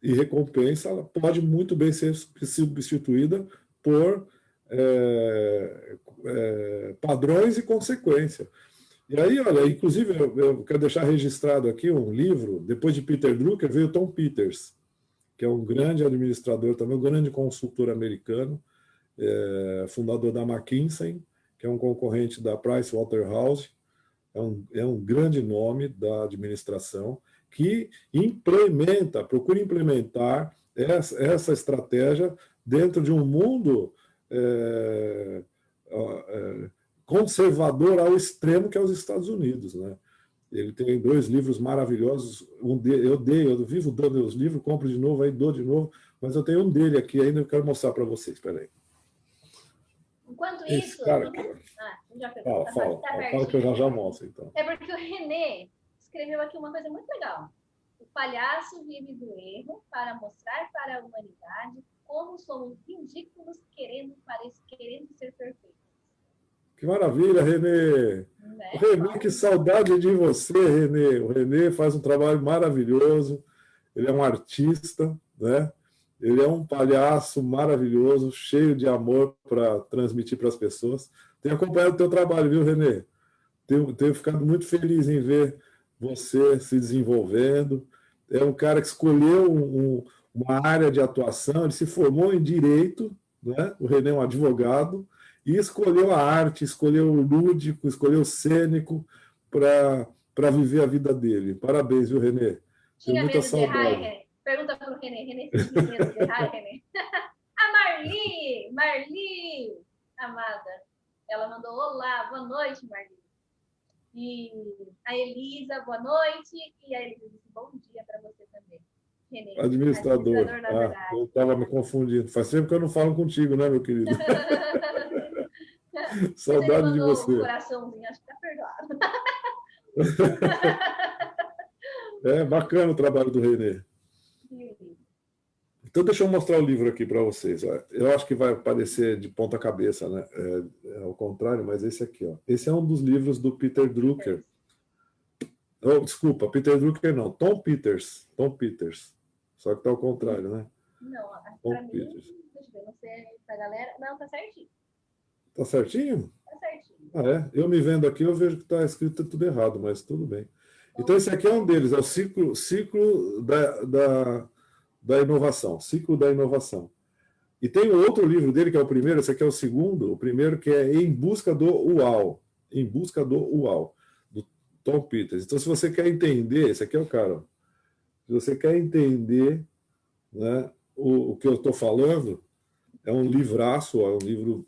e recompensa ela pode muito bem ser substituída por padrões e consequência. E aí, olha, inclusive, eu quero deixar registrado aqui um livro, depois de Peter Drucker, veio Tom Peters, que é um grande administrador também, um grande consultor americano, fundador da McKinsey, que é um concorrente da Pricewaterhouse, é um grande nome da administração, que procura implementar essa estratégia dentro de um mundo conservador ao extremo, que é os Estados Unidos, né? Ele tem 2 livros maravilhosos. Eu vivo dando os livros, compro de novo, aí dou de novo, mas eu tenho um dele aqui ainda, eu quero mostrar para vocês. Espera aí. Enquanto Esse isso... cara aqui, já pegou. fala que eu já mostro, então. É porque o René escreveu aqui uma coisa muito legal. O palhaço vive do erro para mostrar para a humanidade como somos ridículos querendo ser perfeitos. Que maravilha, René! Né? René, que saudade de você, René. O René faz um trabalho maravilhoso, ele é um artista, né? Ele é um palhaço maravilhoso, cheio de amor para transmitir para as pessoas. Tenho acompanhado o teu trabalho, viu, René? Tenho ficado muito feliz em ver você se desenvolvendo. É um cara que escolheu uma área de atuação, ele se formou em Direito, né? O René é um advogado, e escolheu a arte, escolheu o lúdico, escolheu o cênico para viver a vida dele. Parabéns, viu, René? Tinha medo de errar, René? Pergunta para o René. René, você tinha medo de errar, René? A Marli, amada, ela mandou olá, boa noite, Marli. E a Elisa, boa noite. E a Elisa disse bom dia para você também. René, administrador eu estava me confundindo. Faz tempo que eu não falo contigo, né, meu querido? Saudade de você. Um coraçãozinho, acho que está perdoado. É bacana o trabalho do René. Então, deixa eu mostrar o livro aqui para vocês. Eu acho que vai parecer de ponta cabeça, né? Ao contrário, mas esse aqui, ó. Esse é um dos livros do Peter Drucker. Oh, desculpa, Peter Drucker não, Tom Peters. Só que está ao contrário, né? Não, Tom Peters. Deixa eu ver, não sei pra galera. Não, tá certinho. Tá certinho? Tá certinho. Ah, é? Eu me vendo aqui, eu vejo que está escrito tudo errado, mas tudo bem. Então, esse aqui é um deles, é o ciclo da inovação, ciclo da inovação. E tem outro livro dele, que é o primeiro, esse aqui é o segundo, o primeiro que é Em Busca do UAU, do Tom Peters. Então, se você quer entender, esse aqui é o cara, se você quer entender, né, o que eu estou falando, é um livraço, é um livro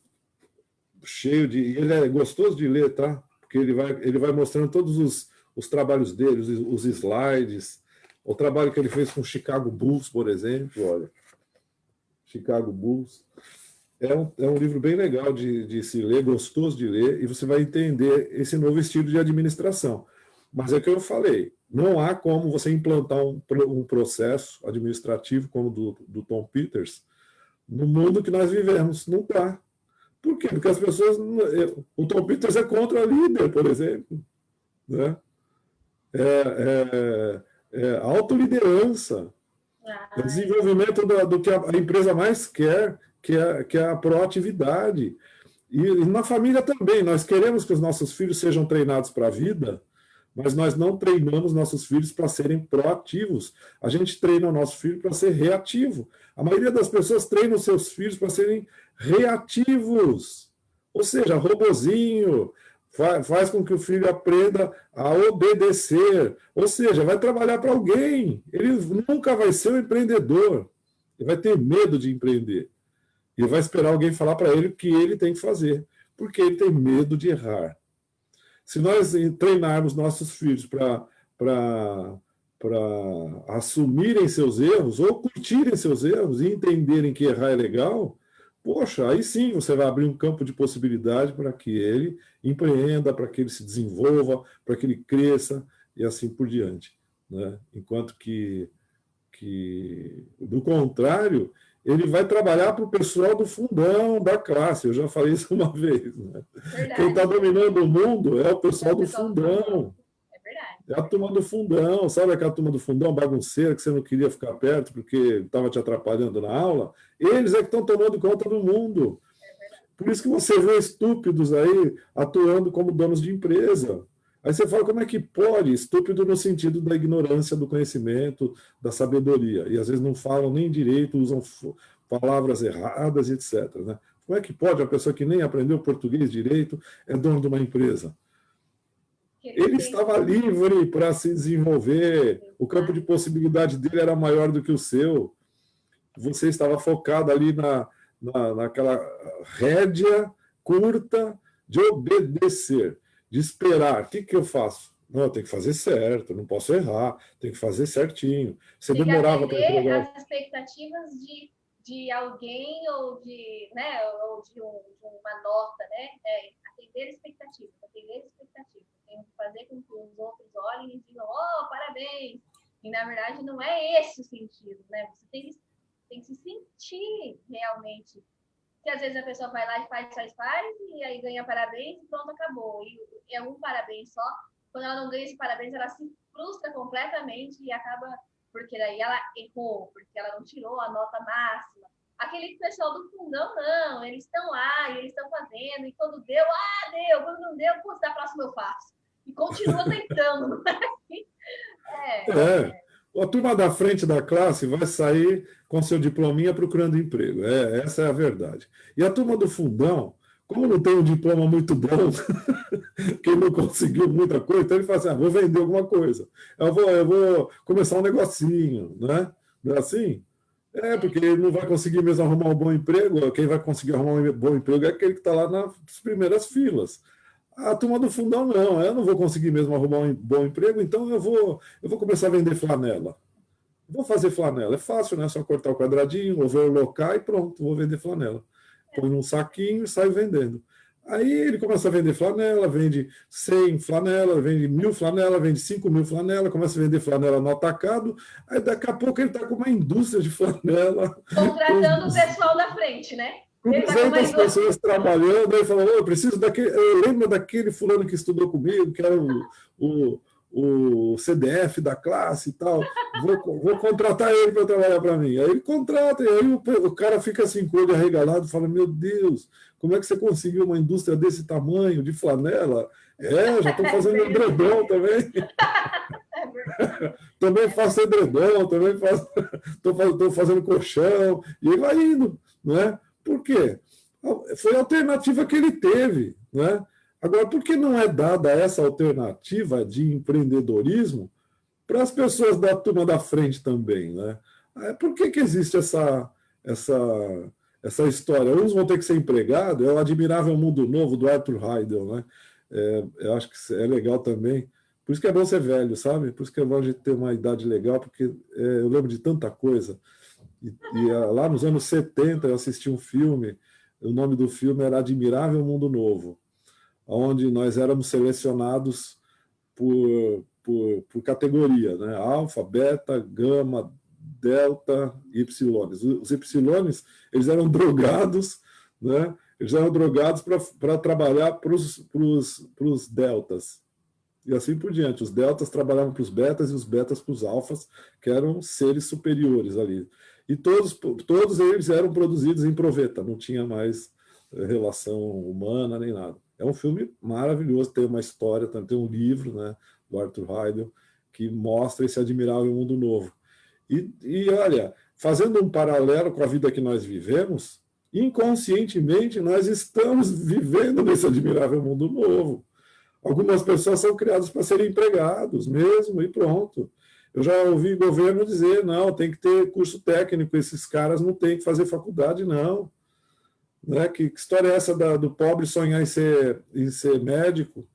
cheio de... E ele é gostoso de ler, tá? Porque ele vai mostrando todos os trabalhos dele, os slides, o trabalho que ele fez com o Chicago Bulls, por exemplo, olha. Chicago Bulls. É um livro bem legal de se ler, gostoso de ler, e você vai entender esse novo estilo de administração. Mas é o que eu falei, não há como você implantar um processo administrativo como o do Tom Peters no mundo que nós vivemos. Não dá. Por quê? Porque as pessoas... O Tom Peters é contra líder, por exemplo. Né? Autoliderança. É desenvolvimento do que a empresa mais quer, que é a proatividade. E na família também, nós queremos que os nossos filhos sejam treinados para a vida, mas nós não treinamos nossos filhos para serem proativos. A gente treina o nosso filho para ser reativo. A maioria das pessoas treina os seus filhos para serem reativos. Ou seja, robozinho, faz com que o filho aprenda a obedecer. Ou seja, vai trabalhar para alguém. Ele nunca vai ser um empreendedor. Ele vai ter medo de empreender. Ele vai esperar alguém falar para ele o que ele tem que fazer, porque ele tem medo de errar. Se nós treinarmos nossos filhos para assumirem seus erros, ou curtirem seus erros e entenderem que errar é legal, poxa, aí sim você vai abrir um campo de possibilidade para que ele empreenda, para que ele se desenvolva, para que ele cresça e assim por diante. Né? Enquanto que, do contrário, ele vai trabalhar para o pessoal do fundão da classe. Eu já falei isso uma vez. Né? Quem está dominando o mundo é o pessoal do fundão. É verdade. É a turma do fundão, sabe aquela turma do fundão bagunceira que você não queria ficar perto porque estava te atrapalhando na aula? Eles é que estão tomando conta do mundo. Por isso que você vê estúpidos aí atuando como donos de empresa. Aí você fala, como é que pode? Estúpido no sentido da ignorância, do conhecimento, da sabedoria. E às vezes não falam nem direito, usam palavras erradas, etc. Né? Como é que pode uma pessoa que nem aprendeu português direito é dono de uma empresa? Ele estava livre para se desenvolver, o campo de possibilidade dele era maior do que o seu. Você estava focado ali naquela rédea curta de obedecer, de esperar. O que eu faço? Não, eu tenho que fazer certo, não posso errar, tenho que fazer certinho. Você tem demorava para entregar as expectativas de alguém ou de, né, ou de uma nota, né? Atender expectativas. Tem que fazer com que os outros olhem e digam, oh, parabéns. E, na verdade, não é esse o sentido, né? Você tem que se sentir realmente. Porque, às vezes, a pessoa vai lá e faz, e aí ganha parabéns e pronto, acabou. E é um parabéns só. Quando ela não ganha esse parabéns, ela se frustra completamente e acaba... Porque daí ela errou, porque ela não tirou a nota máxima. Aquele pessoal do fundão, não. Eles estão lá e eles estão fazendo. E quando deu, deu. Quando não deu, pô, da próxima eu faço. E continua tentando. A turma da frente da classe vai sair com seu diplominha procurando emprego. Essa é a verdade. E a turma do fundão, como não tem um diploma muito bom, quem não conseguiu muita coisa, então ele fala assim, vou vender alguma coisa. Eu vou começar um negocinho, né? Não é assim? Porque ele não vai conseguir mesmo arrumar um bom emprego. Quem vai conseguir arrumar um bom emprego é aquele que está lá nas primeiras filas. A turma do fundão, não. Eu não vou conseguir mesmo arrumar um bom emprego, então eu vou começar a vender flanela. Vou fazer flanela. É fácil, né? Só cortar o quadradinho, overlocar e pronto, vou vender flanela. Põe num saquinho e sai vendendo. Aí ele começa a vender flanela, vende 100 flanela, vende 1000 flanela, vende 5.000 flanela, começa a vender flanela no atacado, aí daqui a pouco ele está com uma indústria de flanela. Contratando o pessoal da frente, né? Com 200 pessoas trabalhando, aí falou, eu preciso daquele... Eu lembro daquele fulano que estudou comigo, que era o CDF da classe e tal, vou contratar ele para trabalhar para mim. Aí ele contrata, e aí o cara fica assim, com o olho arregalado, e fala, meu Deus, como é que você conseguiu uma indústria desse tamanho, de flanela? Já estou fazendo edredom também. Também faço edredom, também estou fazendo colchão, e ele vai indo, não é? Por quê? Foi a alternativa que ele teve, né? Agora, por que não é dada essa alternativa de empreendedorismo para as pessoas da turma da frente também, né? Por que existe essa história? Uns vão ter que ser empregados, é o Admirável Mundo Novo, do Arthur Heidel, né? Eu acho que é legal também. Por isso que é bom ser velho, sabe? Por isso que é bom a gente ter uma idade legal, porque eu lembro de tanta coisa. Lá nos anos 70 eu assisti um filme, o nome do filme era Admirável Mundo Novo, onde nós éramos selecionados por categoria, né? Alfa, beta, gama, delta, ypsilon. Os ypsilons, eles eram drogados, né? Eles eram drogados para trabalhar para os deltas. E assim por diante. Os deltas trabalhavam para os betas e os betas para os alfas, que eram seres superiores ali. E todos eles eram produzidos em proveta, não tinha mais relação humana nem nada. É um filme maravilhoso, tem uma história, tem um livro, né, do Arthur Heidel, que mostra esse admirável mundo novo. E olha, fazendo um paralelo com a vida que nós vivemos, inconscientemente nós estamos vivendo nesse admirável mundo novo. Algumas pessoas são criadas para serem empregados mesmo, e pronto. Eu já ouvi governo dizer, não, tem que ter curso técnico, esses caras não têm que fazer faculdade, não. Né? Que história é essa do pobre sonhar em ser médico?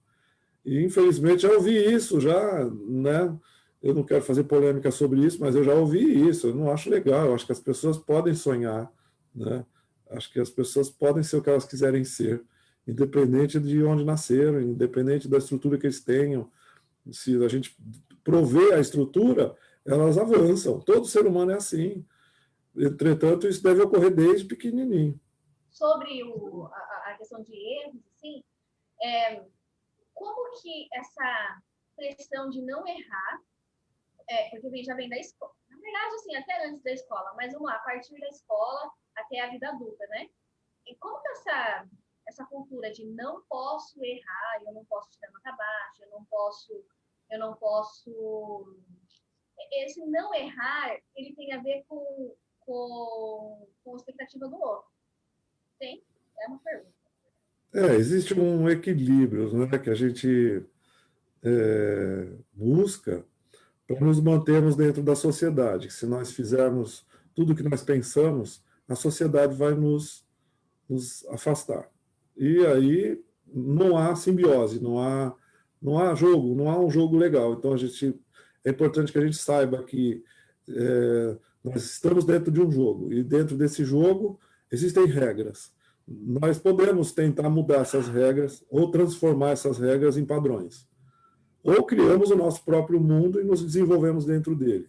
E, infelizmente, já ouvi isso, já, né? Eu não quero fazer polêmica sobre isso, mas eu já ouvi isso, eu não acho legal, eu acho que as pessoas podem sonhar, né? Acho que as pessoas podem ser o que elas quiserem ser, independente de onde nasceram, independente da estrutura que eles tenham. Se a gente prover a estrutura, elas avançam. Todo ser humano é assim. Entretanto, isso deve ocorrer desde pequenininho. Sobre a questão de erros, assim, como que pressão de não errar, porque já vem da escola. Na verdade, assim, até antes da escola, mas vamos lá, a partir da escola até a vida adulta, né? E como que essa cultura de não posso errar, eu não posso tirar nota baixa, eu não posso... Esse não errar, ele tem a ver com a expectativa do outro. Tem? É uma pergunta. Existe um equilíbrio, né, que a gente busca para nos mantermos dentro da sociedade. Se nós fizermos tudo o que nós pensamos, a sociedade vai nos afastar. E aí não há simbiose, não há jogo, não há um jogo legal. Então é importante que a gente saiba que nós estamos dentro de um jogo, e dentro desse jogo existem regras. Nós podemos tentar mudar essas regras ou transformar essas regras em padrões. Ou criamos o nosso próprio mundo e nos desenvolvemos dentro dele,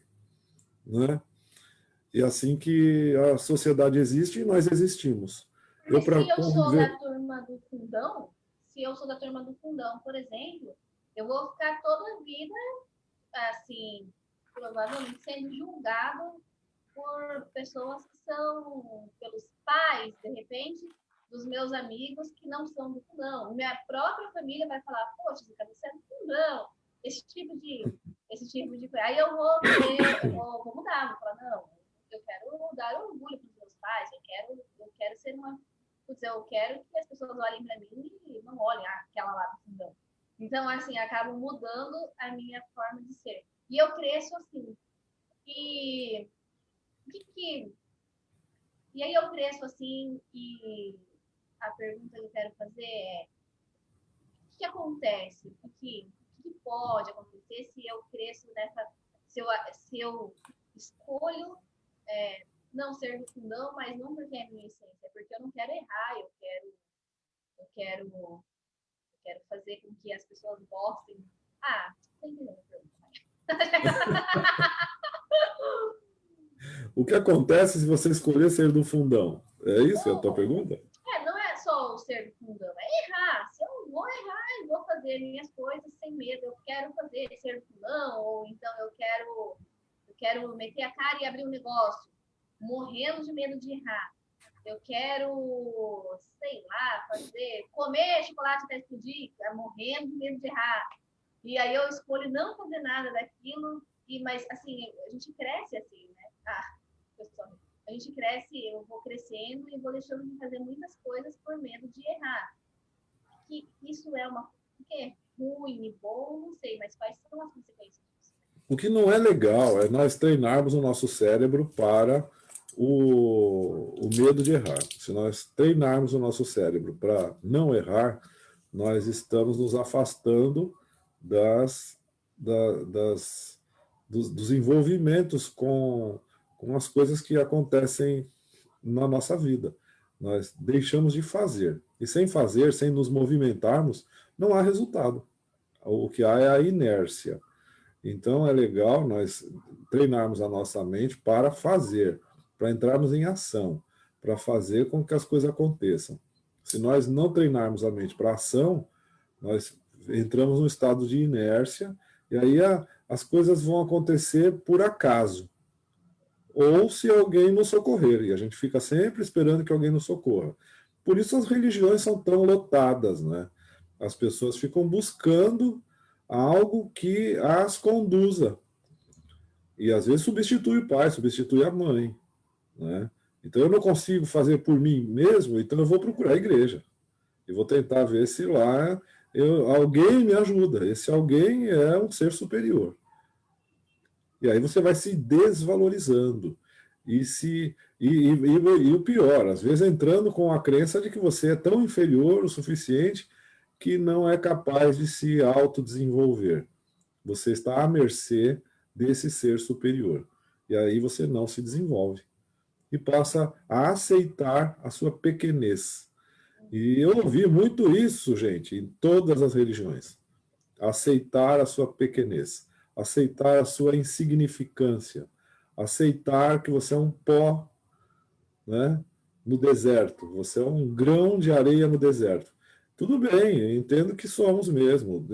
né? E assim que a sociedade existe, nós existimos. Mas se eu sou da turma do fundão, por exemplo, eu vou ficar toda a vida, assim, provavelmente sendo julgado por pessoas que são, pelos pais, de repente, dos meus amigos que não são do fundão. Minha própria família vai falar, poxa, você é do fundão. Esse tipo de coisa. Aí eu vou mudar, vou falar, não, eu quero dar orgulho para os meus pais, eu quero ser uma... Eu quero que as pessoas olhem para mim e não olhem aquela lá do fundão. Então, assim, acabo mudando a minha forma de ser. E eu cresço assim. E aí eu cresço assim, e a pergunta que eu quero fazer é: o que acontece? O que pode acontecer se eu cresço nessa... Se eu escolho não ser do fundão, mas não porque é minha essência, é porque eu não quero errar, eu quero fazer com que as pessoas gostem. Tá entendendo a pergunta? O que acontece se você escolher ser do fundão? É isso a tua pergunta? Não é só o ser do fundão, é errar. Se eu vou errar, eu vou fazer minhas coisas sem medo. Eu quero fazer ser do fundão, ou então eu quero meter a cara e abrir um negócio, morrendo de medo de errar. Eu quero, sei lá, comer chocolate até explodir, morrendo de medo de errar. E aí eu escolho não fazer nada daquilo, mas assim, a gente cresce assim, né? Pessoal, a gente cresce, eu vou crescendo e vou deixando de fazer muitas coisas por medo de errar. Que isso é ruim e bom, não sei, mas quais são as consequências disso? O que não é legal é nós treinarmos o nosso cérebro para o medo de errar. Se nós treinarmos o nosso cérebro para não errar, nós estamos nos afastando dos envolvimentos com as coisas que acontecem na nossa vida. Nós deixamos de fazer. E sem fazer, sem nos movimentarmos, não há resultado. O que há é a inércia. Então é legal nós treinarmos a nossa mente para fazer, para entrarmos em ação, para fazer com que as coisas aconteçam. Se nós não treinarmos a mente para ação, nós entramos num estado de inércia, e aí as coisas vão acontecer por acaso. Ou se alguém nos socorrer, e a gente fica sempre esperando que alguém nos socorra. Por isso as religiões são tão lotadas, né? As pessoas ficam buscando algo que as conduza. E às vezes substitui o pai, substitui a mãe, né? Então eu não consigo fazer por mim mesmo, então eu vou procurar a igreja. E vou tentar ver se lá alguém me ajuda. Esse alguém é um ser superior. E aí você vai se desvalorizando. E o pior, às vezes entrando com a crença de que você é tão inferior o suficiente que não é capaz de se autodesenvolver. Você está à mercê desse ser superior. E aí você não se desenvolve. E passa a aceitar a sua pequenez. E eu ouvi muito isso, gente, em todas as religiões. Aceitar a sua pequenez. Aceitar a sua insignificância. Aceitar que você é um pó, né, no deserto. Você é um grão de areia no deserto. Tudo bem, eu entendo que somos mesmo.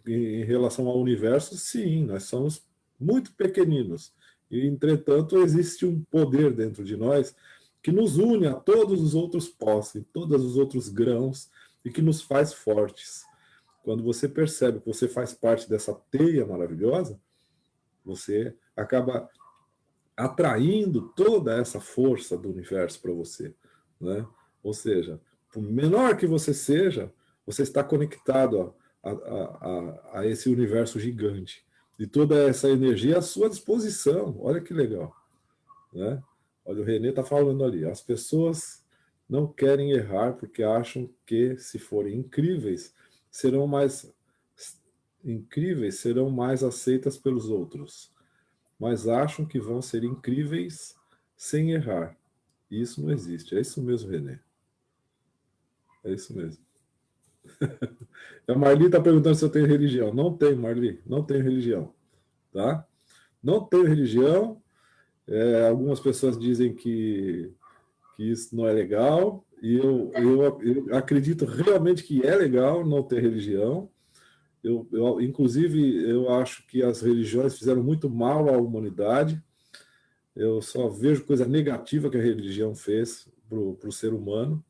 Em relação ao universo, sim, nós somos muito pequeninos. E, entretanto, existe um poder dentro de nós que nos une a todos os outros pós, e todos os outros grãos, e que nos faz fortes. Quando você percebe que você faz parte dessa teia maravilhosa, você acaba atraindo toda essa força do universo para você, né? Ou seja, por menor que você seja, você está conectado a esse universo gigante. E toda essa energia à sua disposição. Olha que legal, né? Olha, o Renê está falando ali. As pessoas não querem errar porque acham que, se forem serão mais incríveis, serão mais aceitas pelos outros, mas acham que vão ser incríveis sem errar. E isso não existe. É isso mesmo, Renê. É isso mesmo. A Marli está perguntando se eu tenho religião. Não tenho, Marli. Não tenho religião. Tá? Não tenho religião. Algumas pessoas dizem que isso não é legal. E eu acredito realmente que é legal não ter religião. Inclusive, eu acho que as religiões fizeram muito mal à humanidade. Eu só vejo coisa negativa que a religião fez para o ser humano.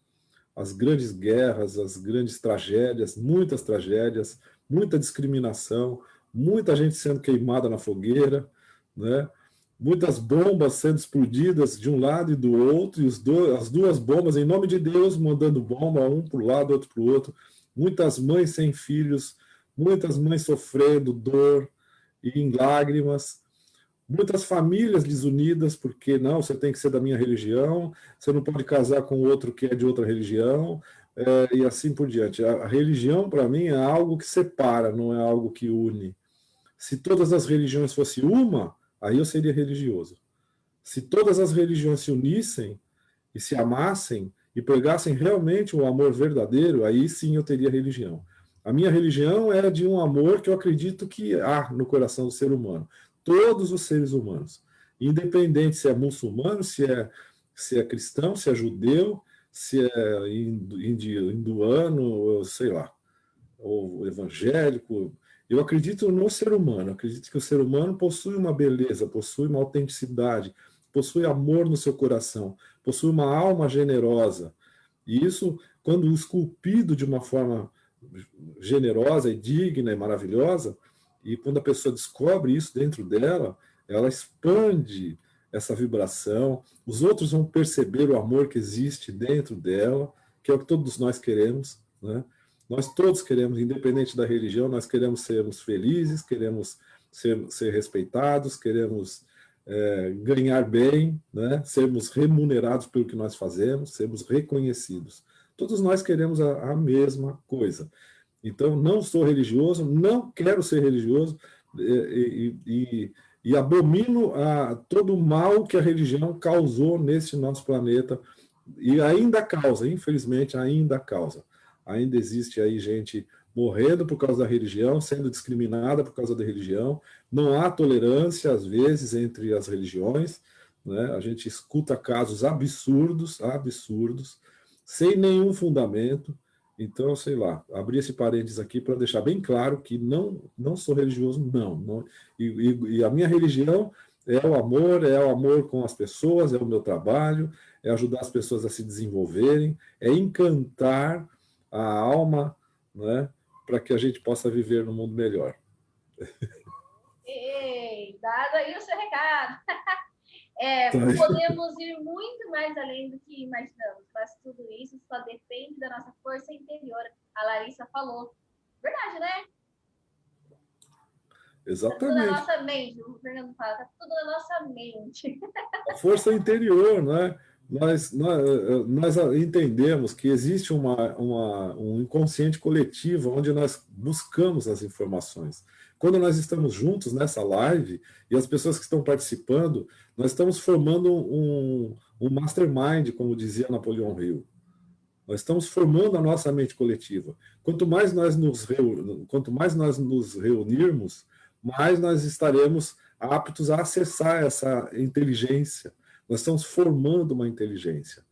As grandes guerras, as grandes tragédias, muita discriminação, muita gente sendo queimada na fogueira, né? Muitas bombas sendo explodidas de um lado e do outro, e as duas bombas, em nome de Deus, mandando bomba, um para o lado, outro para o outro. Muitas mães sem filhos, muitas mães sofrendo dor e em lágrimas, muitas famílias desunidas, porque não, você tem que ser da minha religião, você não pode casar com outro que é de outra religião, e assim por diante. A religião, para mim, é algo que separa, não é algo que une. Se todas as religiões fossem uma, aí eu seria religioso. Se todas as religiões se unissem e se amassem e pregassem realmente o amor verdadeiro, aí sim eu teria religião. A minha religião é de um amor que eu acredito que há no coração do ser humano. Todos os seres humanos, independente se é muçulmano, se é cristão, se é judeu, se é hinduano, sei lá, ou evangélico. Eu acredito no ser humano, acredito que o ser humano possui uma beleza, possui uma autenticidade, possui amor no seu coração, possui uma alma generosa. E isso, quando esculpido de uma forma generosa e digna e maravilhosa, e quando a pessoa descobre isso dentro dela, ela expande essa vibração, os outros vão perceber o amor que existe dentro dela, que é o que todos nós queremos, né? Nós todos queremos, independente da religião, nós queremos sermos felizes, queremos ser respeitados, queremos ganhar bem, né? Sermos remunerados pelo que nós fazemos, sermos reconhecidos. Todos nós queremos a mesma coisa. Então, não sou religioso, não quero ser religioso e abomino todo o mal que a religião causou nesse nosso planeta e ainda causa, infelizmente, ainda causa. Ainda existe aí gente morrendo por causa da religião, sendo discriminada por causa da religião. Não há tolerância, às vezes, entre as religiões, né? A gente escuta casos absurdos, sem nenhum fundamento. Então, sei lá, abri esse parênteses aqui para deixar bem claro que não sou religioso, não. E a minha religião é o amor com as pessoas, é o meu trabalho, é ajudar as pessoas a se desenvolverem, é encantar a alma, né, para que a gente possa viver num mundo melhor. Ei, dado aí o seu recado. Podemos ir muito mais além do que imaginamos, mas tudo isso só depende da nossa força interior. A Larissa falou. Verdade, né? Exatamente. Tá tudo na nossa mente. O Fernando fala, tá tudo na nossa mente. A força interior, né? Nós entendemos que existe um inconsciente coletivo onde nós buscamos as informações. Quando nós estamos juntos nessa live e as pessoas que estão participando, nós estamos formando um mastermind, como dizia Napoleão Hill. Nós estamos formando a nossa mente coletiva. Quanto mais nós nos reunirmos, mais nós estaremos aptos a acessar essa inteligência. Nós estamos formando uma inteligência.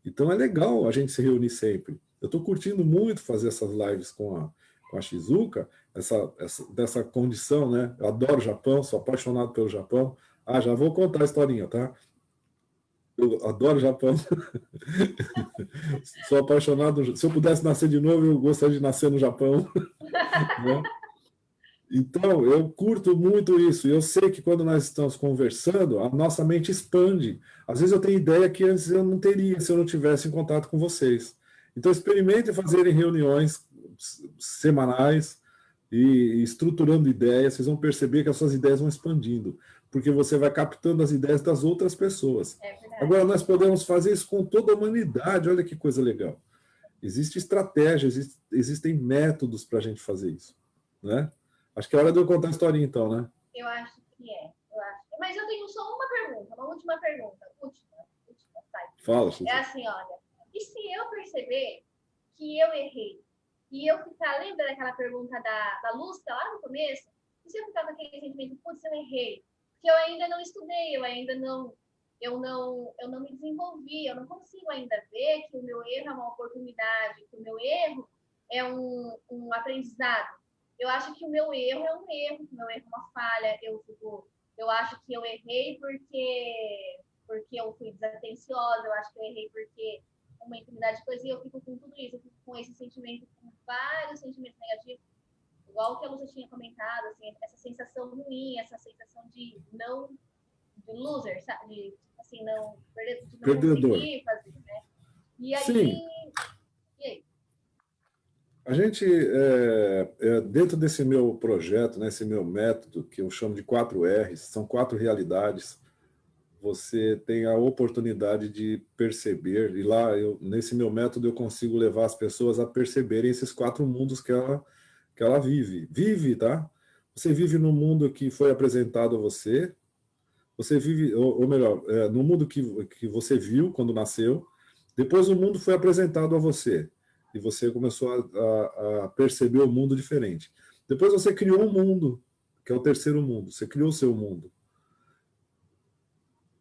Então é legal a gente se reunir sempre. Eu estou curtindo muito fazer essas lives com a Shizuka, dessa condição, né? Eu adoro o Japão, sou apaixonado pelo Japão. Ah, já vou contar a historinha, tá? Eu adoro o Japão. Sou apaixonado. Se eu pudesse nascer de novo, eu gostaria de nascer no Japão. Né? Então, eu curto muito isso. E eu sei que quando nós estamos conversando, a nossa mente expande. Às vezes eu tenho ideia que antes eu não teria se eu não tivesse em contato com vocês. Então, experimente fazerem reuniões semanais e estruturando ideias. Vocês vão perceber que as suas ideias vão expandindo, porque você vai captando as ideias das outras pessoas. Agora, nós podemos fazer isso com toda a humanidade. Olha que coisa legal. Existe estratégia, existem métodos para a gente fazer isso, né? Acho que é hora de eu contar a historinha, então, né? Eu acho que é. Mas eu tenho só uma pergunta, uma última pergunta. Última, sai. Fala, Chico. É assim, olha. E se eu perceber que eu errei? E eu ficar, lembra daquela pergunta da Lúcia lá no começo? E se eu ficar com aquele sentimento, putz, eu errei? Porque eu ainda não estudei, eu não me desenvolvi, eu não consigo ainda ver que o meu erro é uma oportunidade, que o meu erro é um aprendizado. Eu acho que o meu erro é um erro, que o meu erro é uma falha. Eu acho que eu errei porque eu fui desatenciosa, eu acho que eu errei porque uma infinidade de coisas, e eu fico com tudo isso, eu fico com esse sentimento, com vários sentimentos negativos, igual o que a Lúcia tinha comentado, assim, essa sensação ruim, essa sensação de loser, sabe? De, assim, não conseguir fazer, né? E aí, sim. E aí? A gente, dentro desse meu projeto, né, esse meu método, que eu chamo de 4 R's, são 4 realidades, você tem a oportunidade de perceber, e lá, nesse meu método, eu consigo levar as pessoas a perceberem esses 4 mundos que ela vive. Vive, tá? Você vive no mundo que foi apresentado a você, você vive, ou melhor, no mundo que você viu quando nasceu, depois o mundo foi apresentado a você, e você começou a perceber o mundo diferente. Depois você criou um mundo, que é o terceiro mundo, você criou o seu mundo.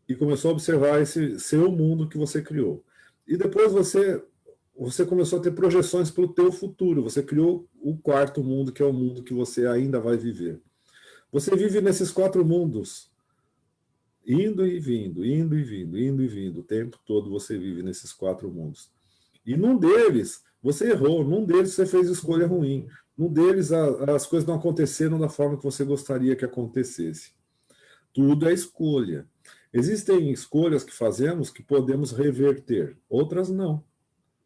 E começou a observar esse seu mundo que você criou. E depois você começou a ter projeções para o teu futuro, você criou o 4º mundo, que é o mundo que você ainda vai viver. Você vive nesses 4 mundos, indo e vindo, indo e vindo, indo e vindo, o tempo todo você vive nesses 4 mundos. E num deles, você errou, num deles você fez escolha ruim, num deles as coisas não aconteceram da forma que você gostaria que acontecesse. Tudo é escolha. Existem escolhas que fazemos que podemos reverter, outras não.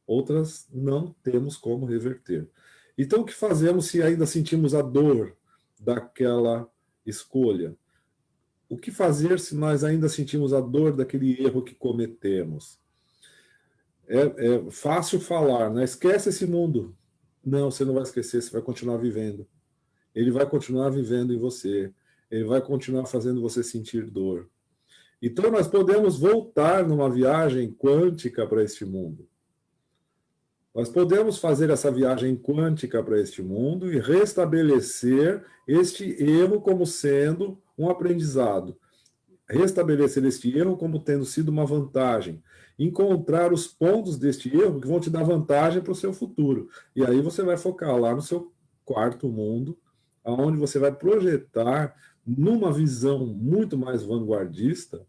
Outras não temos como reverter. Então, o que fazemos se ainda sentimos a dor daquela escolha? O que fazer se nós ainda sentimos a dor daquele erro que cometemos? É fácil falar, né? Esquece esse mundo. Não, você não vai esquecer, você vai continuar vivendo. Ele vai continuar vivendo em você. Ele vai continuar fazendo você sentir dor. Então, nós podemos voltar numa viagem quântica para este mundo. Nós podemos fazer essa viagem quântica para este mundo e restabelecer este erro como sendo um aprendizado. Restabelecer este erro como tendo sido uma vantagem. Encontrar os pontos deste erro que vão te dar vantagem para o seu futuro. E aí você vai focar lá no seu 4º mundo, onde você vai projetar numa visão muito mais vanguardista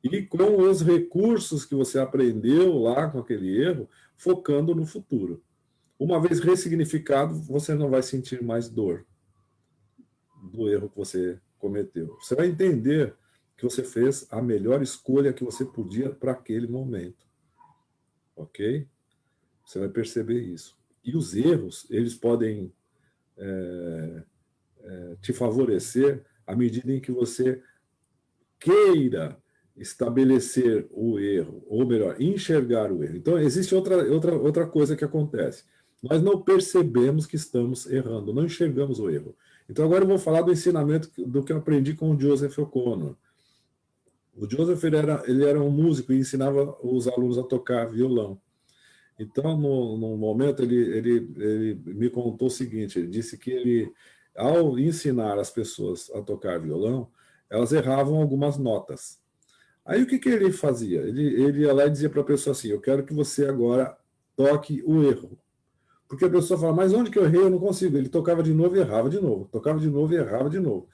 e com os recursos que você aprendeu lá com aquele erro, focando no futuro. Uma vez ressignificado, você não vai sentir mais dor do erro que você cometeu. Você vai entender que você fez a melhor escolha que você podia para aquele momento. Ok? Você vai perceber isso. E os erros, eles podem te favorecer à medida em que você queira estabelecer o erro, ou melhor, enxergar o erro. Então, existe outra coisa que acontece. Nós não percebemos que estamos errando, não enxergamos o erro. Então, agora eu vou falar do ensinamento do que eu aprendi com o Joseph O'Connor. O Joseph ele era um músico e ensinava os alunos a tocar violão. Então, no momento, ele me contou o seguinte, ele disse que ele, ao ensinar as pessoas a tocar violão, elas erravam algumas notas. Aí o que ele fazia? Ele ia lá e dizia para a pessoa assim, eu quero que você agora toque o erro. Porque a pessoa fala, mas onde que eu errei? Eu não consigo. Ele tocava de novo e errava de novo. Tocava de novo e errava de novo.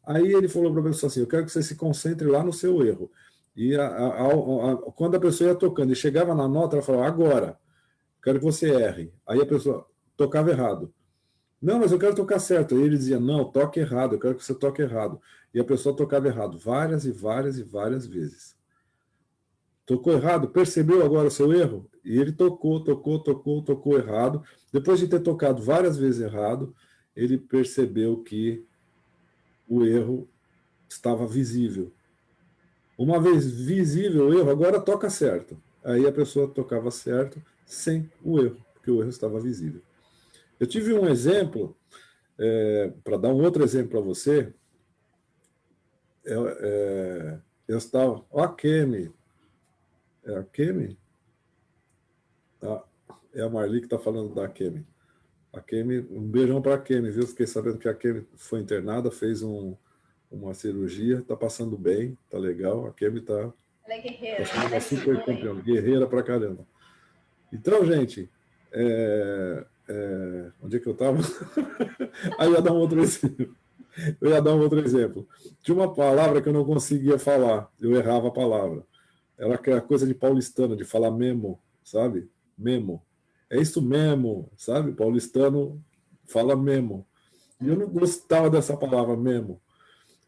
Aí ele falou para a pessoa assim, eu quero que você se concentre lá no seu erro. E quando a pessoa ia tocando e chegava na nota, ela falava, agora, quero que você erre. Aí a pessoa tocava errado. Não, mas eu quero tocar certo. Aí ele dizia, não, toque errado, eu quero que você toque errado. E a pessoa tocava errado várias e várias e várias vezes. Tocou errado, percebeu agora o seu erro? E ele tocou errado. Depois de ter tocado várias vezes errado, ele percebeu que o erro estava visível. Uma vez visível o erro, agora toca certo. Aí a pessoa tocava certo sem o erro, porque o erro estava visível. Eu tive um exemplo, para dar um outro exemplo para você. Eu estava... Ó, a Kemi. É a Kemi? É a Marli que está falando da Kemi. A Kemi, um beijão para a Kemi, viu? Fiquei sabendo que a Kemi foi internada, fez uma cirurgia, está passando bem, está legal. A Kemi está... Ela é guerreira. Ela é super campeã, guerreira pra caramba. Então, gente, onde é que eu estava? Aí eu ia dar um outro exemplo. Tinha uma palavra que eu não conseguia falar, eu errava a palavra. Era aquela coisa de paulistano, de falar memo, sabe? Memo. É isso mesmo, sabe? Paulistano fala memo. E eu não gostava dessa palavra memo.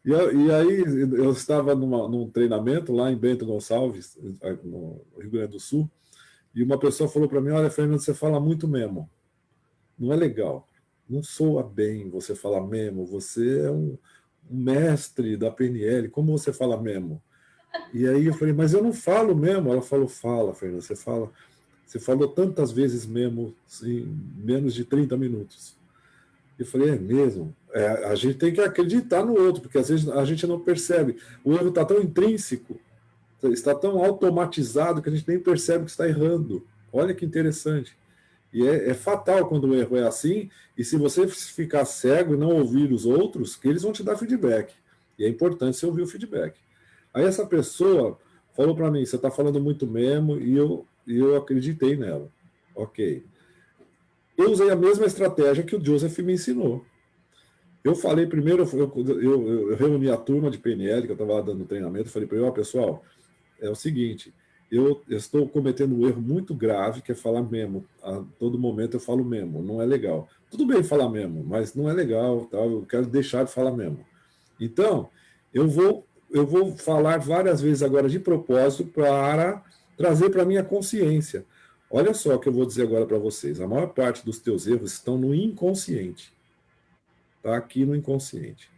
E aí eu estava num treinamento lá em Bento Gonçalves, no Rio Grande do Sul, e uma pessoa falou para mim, olha, Fernando, você fala muito memo. Não é legal. Não soa bem você falar memo. Você é um mestre da PNL. Como você fala memo? E aí eu falei, mas eu não falo memo. Ela falou, fala, Fernando, você fala. Você falou tantas vezes memo em menos de 30 minutos. Eu falei, é mesmo? A gente tem que acreditar no outro, porque às vezes a gente não percebe. O erro está tão intrínseco, está tão automatizado que a gente nem percebe que está errando. Olha que interessante. E é fatal quando o erro é assim, e se você ficar cego e não ouvir os outros, que eles vão te dar feedback. E é importante você ouvir o feedback. Aí essa pessoa falou para mim, você está falando muito mesmo, e eu acreditei nela. Ok. Eu usei a mesma estratégia que o Joseph me ensinou. Eu falei primeiro, eu reuni a turma de PNL, que eu estava dando treinamento, falei para ele, pessoal, é o seguinte, eu estou cometendo um erro muito grave, que é falar memo. A todo momento eu falo memo, não é legal. Tudo bem falar memo, mas não é legal, tá? Eu quero deixar de falar memo. Então, eu vou falar várias vezes agora de propósito para trazer para a minha consciência. Olha só o que eu vou dizer agora para vocês. A maior parte dos teus erros estão no inconsciente. Está aqui no inconsciente.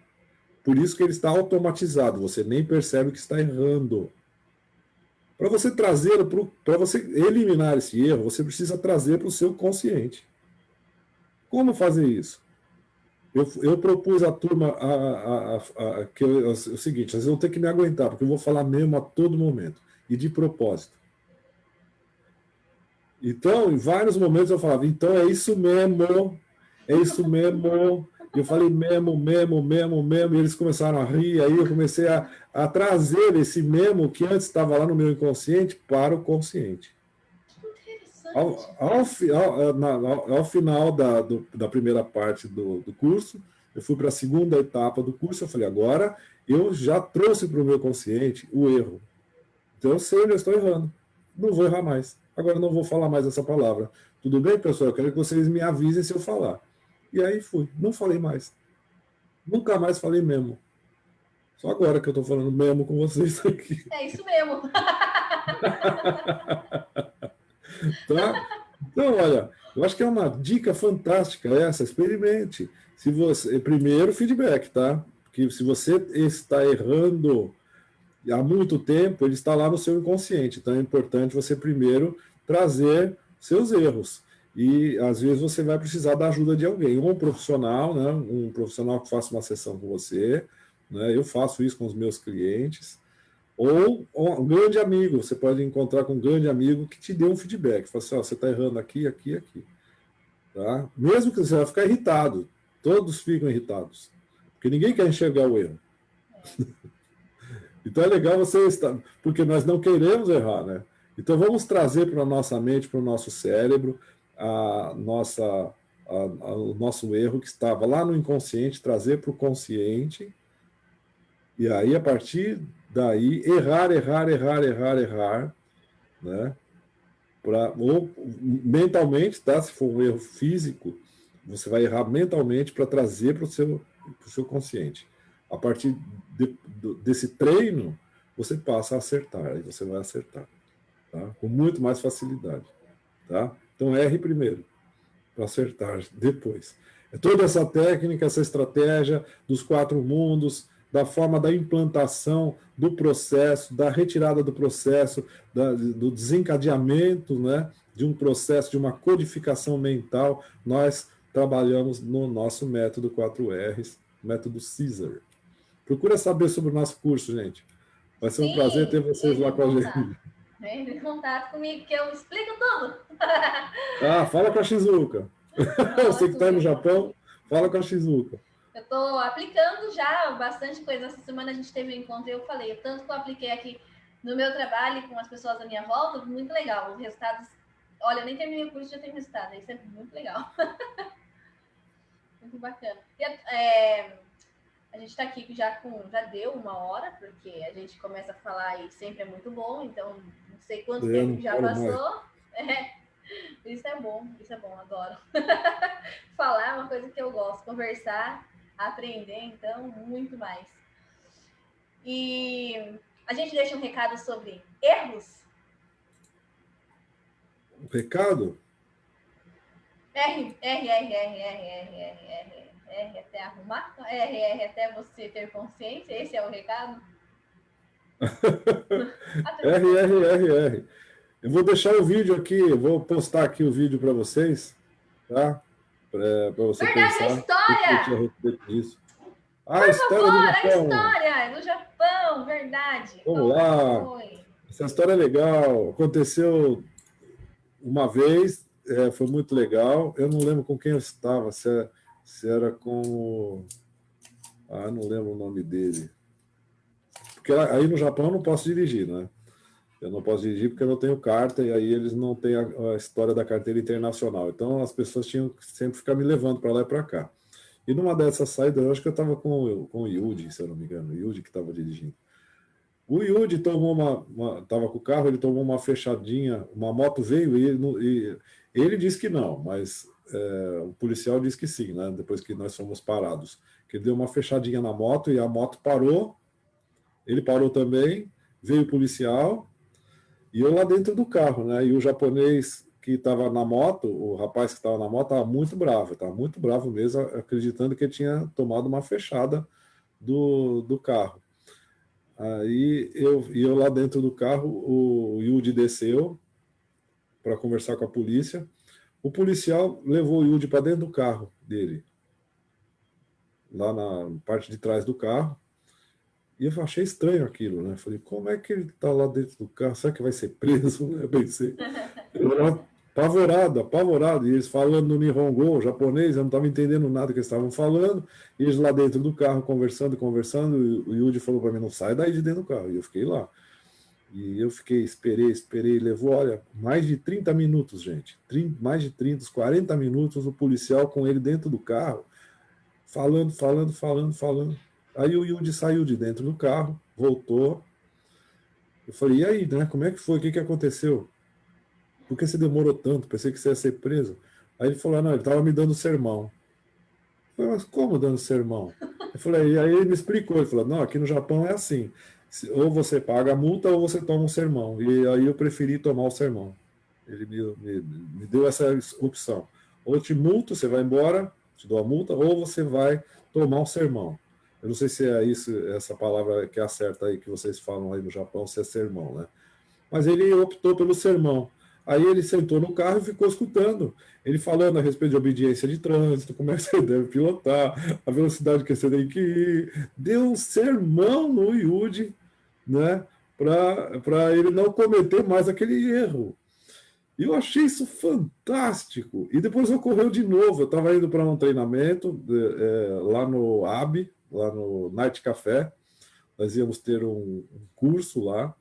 Por isso que ele está automatizado. Você nem percebe que está errando. Para você trazer, para você eliminar esse erro, você precisa trazer para o seu consciente. Como fazer isso? Eu propus à turma que o seguinte, vocês vão ter que me aguentar, porque eu vou falar mesmo a todo momento. E de propósito. Então, em vários momentos eu falava, então é isso mesmo, é isso mesmo. E eu falei mesmo, e eles começaram a rir, aí eu comecei a trazer esse mesmo que antes estava lá no meu inconsciente para o consciente. Ao final da primeira parte do curso, eu fui para a segunda etapa do curso, eu falei, agora eu já trouxe para o meu consciente o erro. Então eu sei onde eu estou errando, não vou errar mais. Agora não vou falar mais essa palavra. Tudo bem, pessoal? Eu quero que vocês me avisem se eu falar. E aí fui. Não falei mais. Nunca mais falei mesmo. Só agora que eu estou falando mesmo com vocês aqui. É isso mesmo. Tá? Então, olha, eu acho que é uma dica fantástica essa. Experimente. Se você, primeiro, feedback, tá? Porque se você está errando há muito tempo, ele está lá no seu inconsciente. Então é importante você primeiro trazer seus erros. E às vezes você vai precisar da ajuda de alguém, ou um profissional, né? Um profissional que faça uma sessão com você, né? Eu faço isso com os meus clientes, ou um grande amigo. Você pode encontrar com um grande amigo que te dê um feedback. Fala assim, ó, você está errando aqui, aqui, aqui. Tá? Mesmo que você vai ficar irritado, todos ficam irritados, porque ninguém quer enxergar o erro. Então é legal você estar, porque nós não queremos errar, né? Então, vamos trazer para a nossa mente, para o nosso cérebro, o nosso erro que estava lá no inconsciente, trazer para o consciente, e aí, a partir daí, errar, né? Ou mentalmente, tá? Se for um erro físico, você vai errar mentalmente para trazer para o seu consciente. A partir desse treino, você passa a acertar, e você vai acertar, tá? Com muito mais facilidade. Tá? Então, erre primeiro, para acertar depois. É toda essa técnica, essa estratégia dos 4 mundos, da forma da implantação do processo, da retirada do processo, do desencadeamento, né, de um processo, de uma codificação mental, nós trabalhamos no nosso método 4Rs, método Caesar. Procura saber sobre o nosso curso, gente. Vai ser um prazer ter vocês lá com a gente. Entre em contato comigo, que eu explico tudo. Fala com a Shizuka. Você que está no Japão, fala com a Shizuka. Eu estou aplicando já bastante coisa. Essa semana a gente teve um encontro e eu falei, o tanto que eu apliquei aqui no meu trabalho e com as pessoas à minha volta, muito legal. Os resultados... Olha, eu nem terminei o curso e já tenho resultado. Isso é muito legal. Muito bacana. E, a gente está aqui já deu 1 hora, porque a gente começa a falar e sempre é muito bom, então não sei quanto tempo já passou. Isso é bom, adoro. Falar é uma coisa que eu gosto, conversar, aprender, então, muito mais. E a gente deixa um recado sobre erros? Um recado? R até arrumar, R até você ter consciência, esse é o recado? R. Eu vou deixar o vídeo aqui, vou postar aqui o vídeo para vocês, tá? Para você verdade, pensar. A história! A história do Japão. A história do Japão, verdade. Vamos lá. Foi? Essa história é legal. Aconteceu uma vez, foi muito legal. Eu não lembro com quem eu estava, se era com... eu não lembro o nome dele. Porque aí no Japão eu não posso dirigir, né? Eu não posso dirigir porque eu não tenho carta e aí eles não têm a história da carteira internacional. Então as pessoas tinham que sempre ficar me levando para lá e para cá. E numa dessas saídas, eu acho que eu estava com o Yuji, se eu não me engano, o Yuji que estava dirigindo. O Yuji tomou estava com o carro, ele tomou uma fechadinha, uma moto veio e ele disse que não, mas o policial disse que sim, né? Depois que nós fomos parados. Que ele deu uma fechadinha na moto e a moto parou, ele parou também, veio o policial... E eu lá dentro do carro, né? E o japonês que estava na moto, o rapaz que estava na moto, estava muito bravo mesmo, acreditando que ele tinha tomado uma fechada do carro. Aí eu lá dentro do carro, o Yuji desceu para conversar com a polícia. O policial levou o Yuji para dentro do carro dele, lá na parte de trás do carro. E eu achei estranho aquilo, né? Falei, como é que ele está lá dentro do carro? Será que vai ser preso? Eu pensei. Eu apavorado. E eles falando no Nihongo, japonês, eu não estava entendendo nada que eles estavam falando. E eles lá dentro do carro, conversando. E o Yuji falou para mim, não sai daí de dentro do carro. E eu fiquei lá. E eu esperei. Levou, olha, mais de 30 minutos, gente. Mais de 30, 40 minutos, o policial com ele dentro do carro, falando. Aí o Yuji saiu de dentro do carro, voltou. Eu falei, e aí, né? Como é que foi? O que aconteceu? Por que você demorou tanto? Pensei que você ia ser preso. Aí ele falou, não, ele estava me dando sermão. Eu falei, mas como dando sermão? Eu falei, e aí ele me explicou. Ele falou, não, aqui no Japão é assim. Ou você paga a multa ou você toma um sermão. E aí eu preferi tomar o sermão. Ele me deu essa opção. Ou eu te multo, você vai embora, te dou a multa, ou você vai tomar um sermão. Eu não sei se é isso, essa palavra que é a certa aí que vocês falam aí no Japão, se é sermão, né? Mas ele optou pelo sermão. Aí ele sentou no carro e ficou escutando. Ele falando a respeito de obediência de trânsito, como é que você deve pilotar, a velocidade que você tem que ir. Deu um sermão no Yuji, né? Para ele não cometer mais aquele erro. E eu achei isso fantástico. E depois ocorreu de novo. Eu estava indo para um treinamento lá no AB, lá no Night Café. Nós íamos ter um curso lá.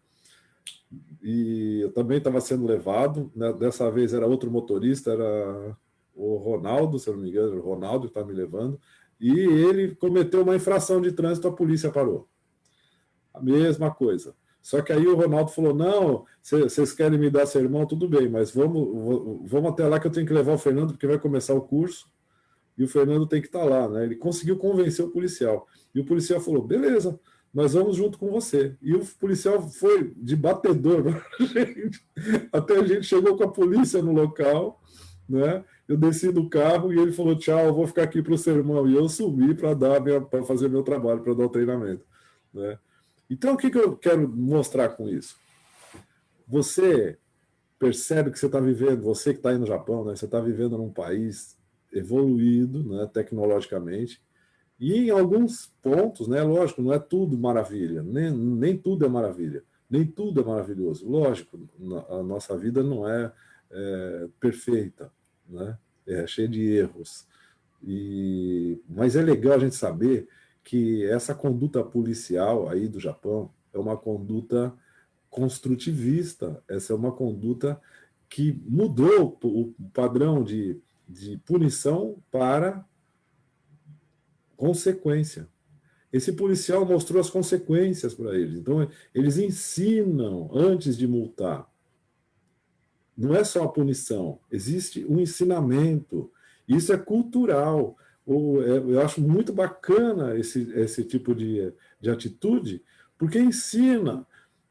e eu também estava sendo levado, né? Dessa vez era outro motorista, era o Ronaldo, se eu não me engano, o Ronaldo que estava me levando, e ele cometeu uma infração de trânsito, a polícia parou. A mesma coisa. Só que aí o Ronaldo falou, não, vocês querem me dar sermão, tudo bem, mas vamos até lá que eu tenho que levar o Fernando, porque vai começar o curso, e o Fernando tem que estar lá, né? Ele conseguiu convencer o policial. E o policial falou, beleza, nós vamos junto com você. E o policial foi de batedor, até a gente chegou com a polícia no local, né? Eu desci do carro e ele falou, tchau, eu vou ficar aqui para o sermão. E eu subi para fazer meu trabalho, para dar o treinamento, né? Então, o que eu quero mostrar com isso? Você percebe que você está vivendo, você que está aí no Japão, né? Você está vivendo num país evoluído, né, tecnologicamente, e em alguns pontos, né, lógico, não é tudo maravilha, nem tudo é maravilha, nem tudo é maravilhoso. Lógico, a nossa vida não é perfeita, né? É cheia de erros. Mas é legal a gente saber que essa conduta policial aí do Japão é uma conduta construtivista, essa é uma conduta que mudou o padrão de punição para consequência. Esse policial mostrou as consequências para eles. Então, eles ensinam antes de multar. Não é só a punição, existe um ensinamento. Isso é cultural. Eu acho muito bacana esse tipo de atitude, porque ensina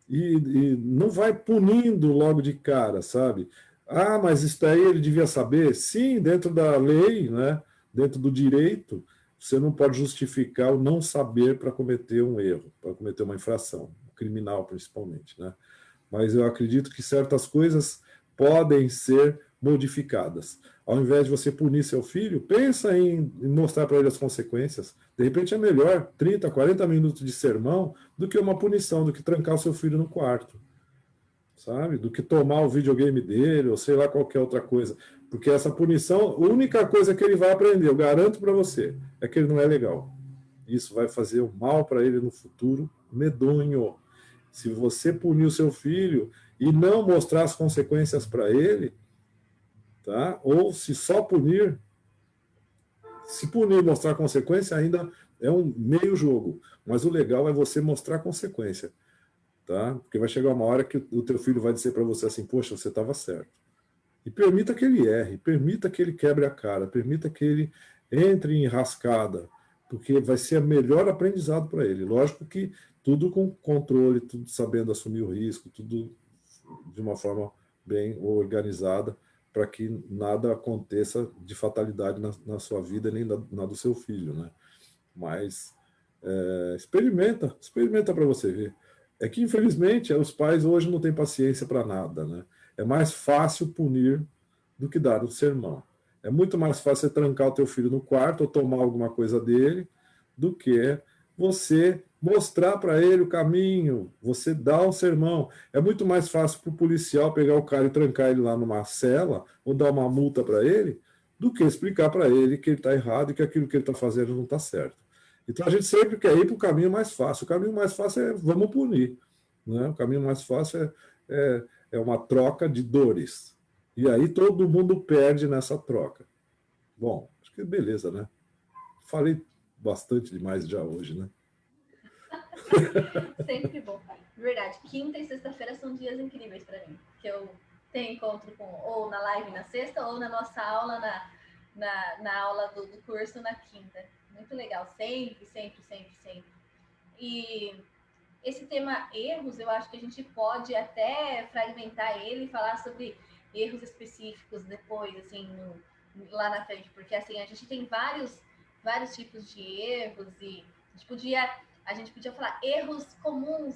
e não vai punindo logo de cara, sabe? Ah, mas isso daí ele devia saber. Sim, dentro da lei, né? Dentro do direito, você não pode justificar o não saber para cometer um erro, para cometer uma infração, criminal principalmente, né? Mas eu acredito que certas coisas podem ser modificadas. Ao invés de você punir seu filho, pensa em mostrar para ele as consequências. De repente é melhor 30, 40 minutos de sermão do que uma punição, do que trancar o seu filho no quarto, sabe? Do que tomar o videogame dele, ou sei lá, qualquer outra coisa. Porque essa punição, a única coisa que ele vai aprender, eu garanto para você, é que ele não é legal. Isso vai fazer um mal para ele no futuro medonho. Se você punir o seu filho e não mostrar as consequências para ele, tá? Ou se só punir, se punir e mostrar consequência ainda é um meio jogo, mas o legal é você mostrar consequência, tá? Porque vai chegar uma hora que o teu filho vai dizer para você assim, poxa, você estava certo. E permita que ele erre, permita que ele quebre a cara, permita que ele entre em rascada, porque vai ser o melhor aprendizado para ele. Lógico que tudo com controle, tudo sabendo assumir o risco, tudo de uma forma bem organizada, para que nada aconteça de fatalidade na sua vida, nem na do seu filho, né? Mas experimenta para você ver. É que, infelizmente, os pais hoje não têm paciência para nada, né? É mais fácil punir do que dar o sermão. É muito mais fácil você trancar o teu filho no quarto ou tomar alguma coisa dele do que você mostrar para ele o caminho, você dá um sermão. É muito mais fácil para o policial pegar o cara e trancar ele lá numa cela ou dar uma multa para ele do que explicar para ele que ele está errado e que aquilo que ele está fazendo não está certo. Então a gente sempre quer ir para o caminho mais fácil. O caminho mais fácil é vamos punir, né? O caminho mais fácil é uma troca de dores. E aí todo mundo perde nessa troca. Bom, acho que beleza, né? Falei bastante demais já hoje, né? Sempre bom. Verdade, quinta e sexta-feira são dias incríveis para mim. Que eu tenho encontro ou na live na sexta ou na nossa aula, na aula do curso na quinta. Muito legal, sempre. E esse tema erros, eu acho que a gente pode até fragmentar ele e falar sobre erros específicos depois, assim, lá na frente, porque assim, a gente tem vários tipos de erros e a gente podia falar erros comuns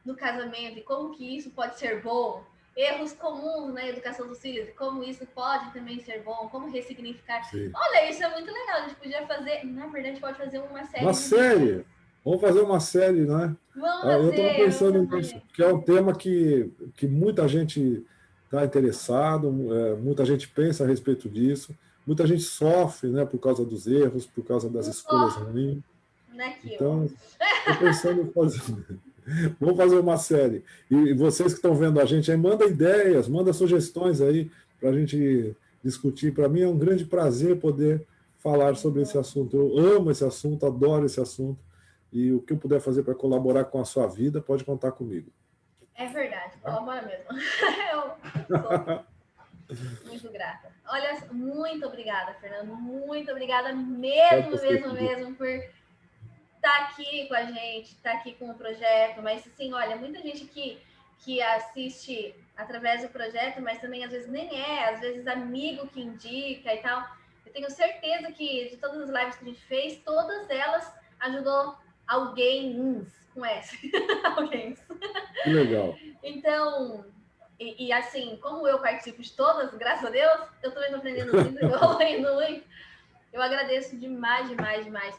no casamento e como que isso pode ser bom, erros comuns na educação dos filhos e como isso pode também ser bom, como ressignificar. Sim. Olha, isso é muito legal, a gente podia fazer, na verdade, a gente pode fazer uma série. Uma série? Vamos fazer uma série, né? Eu estava pensando nisso, que é um tema que muita gente está interessado, muita gente pensa a respeito disso, muita gente sofre, né, por causa dos erros, por causa das escolhas ruins. Então, estou pensando em fazer. Vamos fazer uma série. E vocês que estão vendo a gente aí, manda ideias, manda sugestões aí para a gente discutir. Para mim é um grande prazer poder falar sobre esse assunto. Eu amo esse assunto, adoro esse assunto. E o que eu puder fazer para colaborar com a sua vida, pode contar comigo. É verdade, colabora mesmo. Eu sou muito grata. Olha, muito obrigada, Fernando. Muito obrigada mesmo por estar aqui com a gente, estar aqui com o projeto. Mas, assim, olha, muita gente que assiste através do projeto, mas também às vezes nem às vezes amigo que indica e tal. Eu tenho certeza que de todas as lives que a gente fez, todas elas ajudou alguém com S. Alguém. Que legal. Então, e assim, como eu participo de todas, graças a Deus, eu também estou aprendendo muito, evoluindo muito. Eu agradeço demais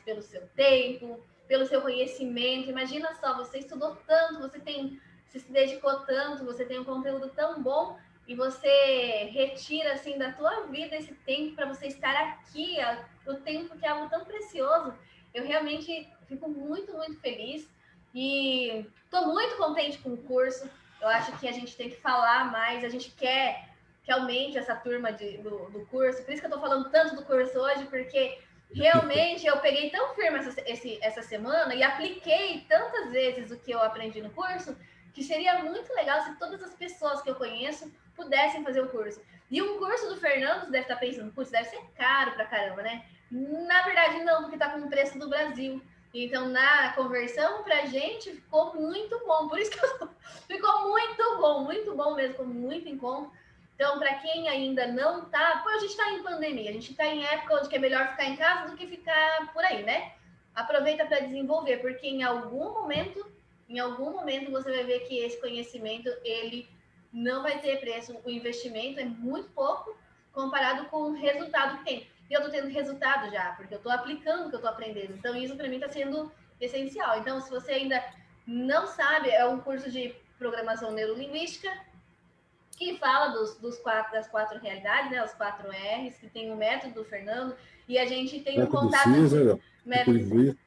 pelo seu tempo, pelo seu conhecimento. Imagina só, você estudou tanto, você se dedicou tanto, você tem um conteúdo tão bom e você retira assim da tua vida esse tempo para você estar aqui, o tempo que é algo tão precioso. Eu realmente fico muito feliz e estou muito contente com o curso. Eu acho que a gente tem que falar mais, a gente quer que aumente essa turma do curso. Por isso que eu estou falando tanto do curso hoje, porque realmente eu peguei tão firme essa semana e apliquei tantas vezes o que eu aprendi no curso, que seria muito legal se todas as pessoas que eu conheço pudessem fazer o curso. E um curso do Fernando, você deve estar pensando, putz, deve ser caro pra caramba, né? Na verdade, não, porque está com o preço do Brasil. Então, na conversão, pra gente, ficou muito bom. Por isso que ficou muito bom mesmo, ficou muito em conta. Então, para quem ainda não tá, a gente está em pandemia, a gente está em época onde é melhor ficar em casa do que ficar por aí, né? Aproveita para desenvolver, porque em algum momento você vai ver que esse conhecimento, ele não vai ter preço. O investimento é muito pouco comparado com o resultado que tem. E eu estou tendo resultado já, porque eu estou aplicando o que eu estou aprendendo. Então, isso para mim está sendo essencial. Então, se você ainda não sabe, é um curso de programação neurolinguística que fala das quatro realidades, né? Os 4 R's, que tem o método do Fernando, e a gente tem um contato... método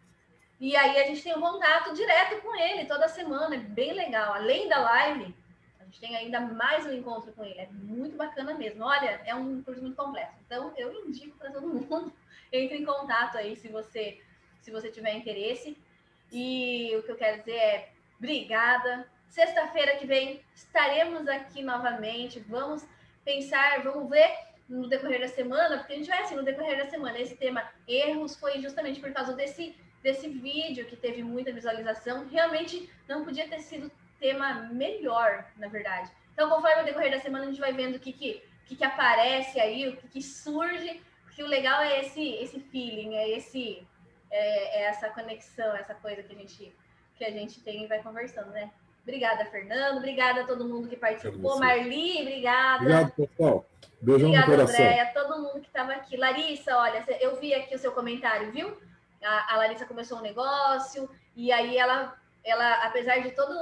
e aí a gente tem um contato direto com ele toda semana, é bem legal. Além da live, a gente tem ainda mais um encontro com ele, é muito bacana mesmo. Olha, é um curso muito completo. Então, eu indico para todo mundo, entre em contato aí se você tiver interesse. E o que eu quero dizer é, obrigada. Sexta-feira que vem estaremos aqui novamente. Vamos pensar, vamos ver no decorrer da semana, porque a gente vai assim, no decorrer da semana. Esse tema erros foi justamente por causa desse vídeo que teve muita visualização. Realmente não podia ter sido tema melhor, na verdade. Então, conforme o decorrer da semana, a gente vai vendo o que aparece aí, o que surge, porque o legal é esse feeling, é essa conexão, essa coisa que a gente tem e vai conversando, né? Obrigada, Fernando. Obrigada a todo mundo que participou. Marli, obrigada. Obrigado, pessoal. Beijão obrigada, no coração. Andréia, todo mundo que estava aqui. Larissa, olha, eu vi aqui o seu comentário, viu? A Larissa começou um negócio e aí ela apesar de todo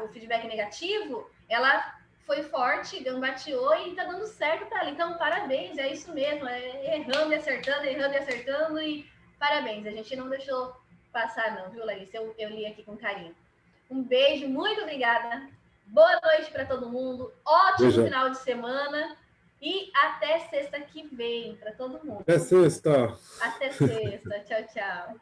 o feedback negativo, ela foi forte, gambateou e tá dando certo para ela. Então, parabéns, é isso mesmo. Errando e acertando e parabéns. A gente não deixou passar não, viu, Larissa? Eu li aqui com carinho. Um beijo, muito obrigada. Boa noite para todo mundo. Ótimo final de semana. E até sexta que vem, para todo mundo. Até sexta. Até sexta. Tchau, tchau.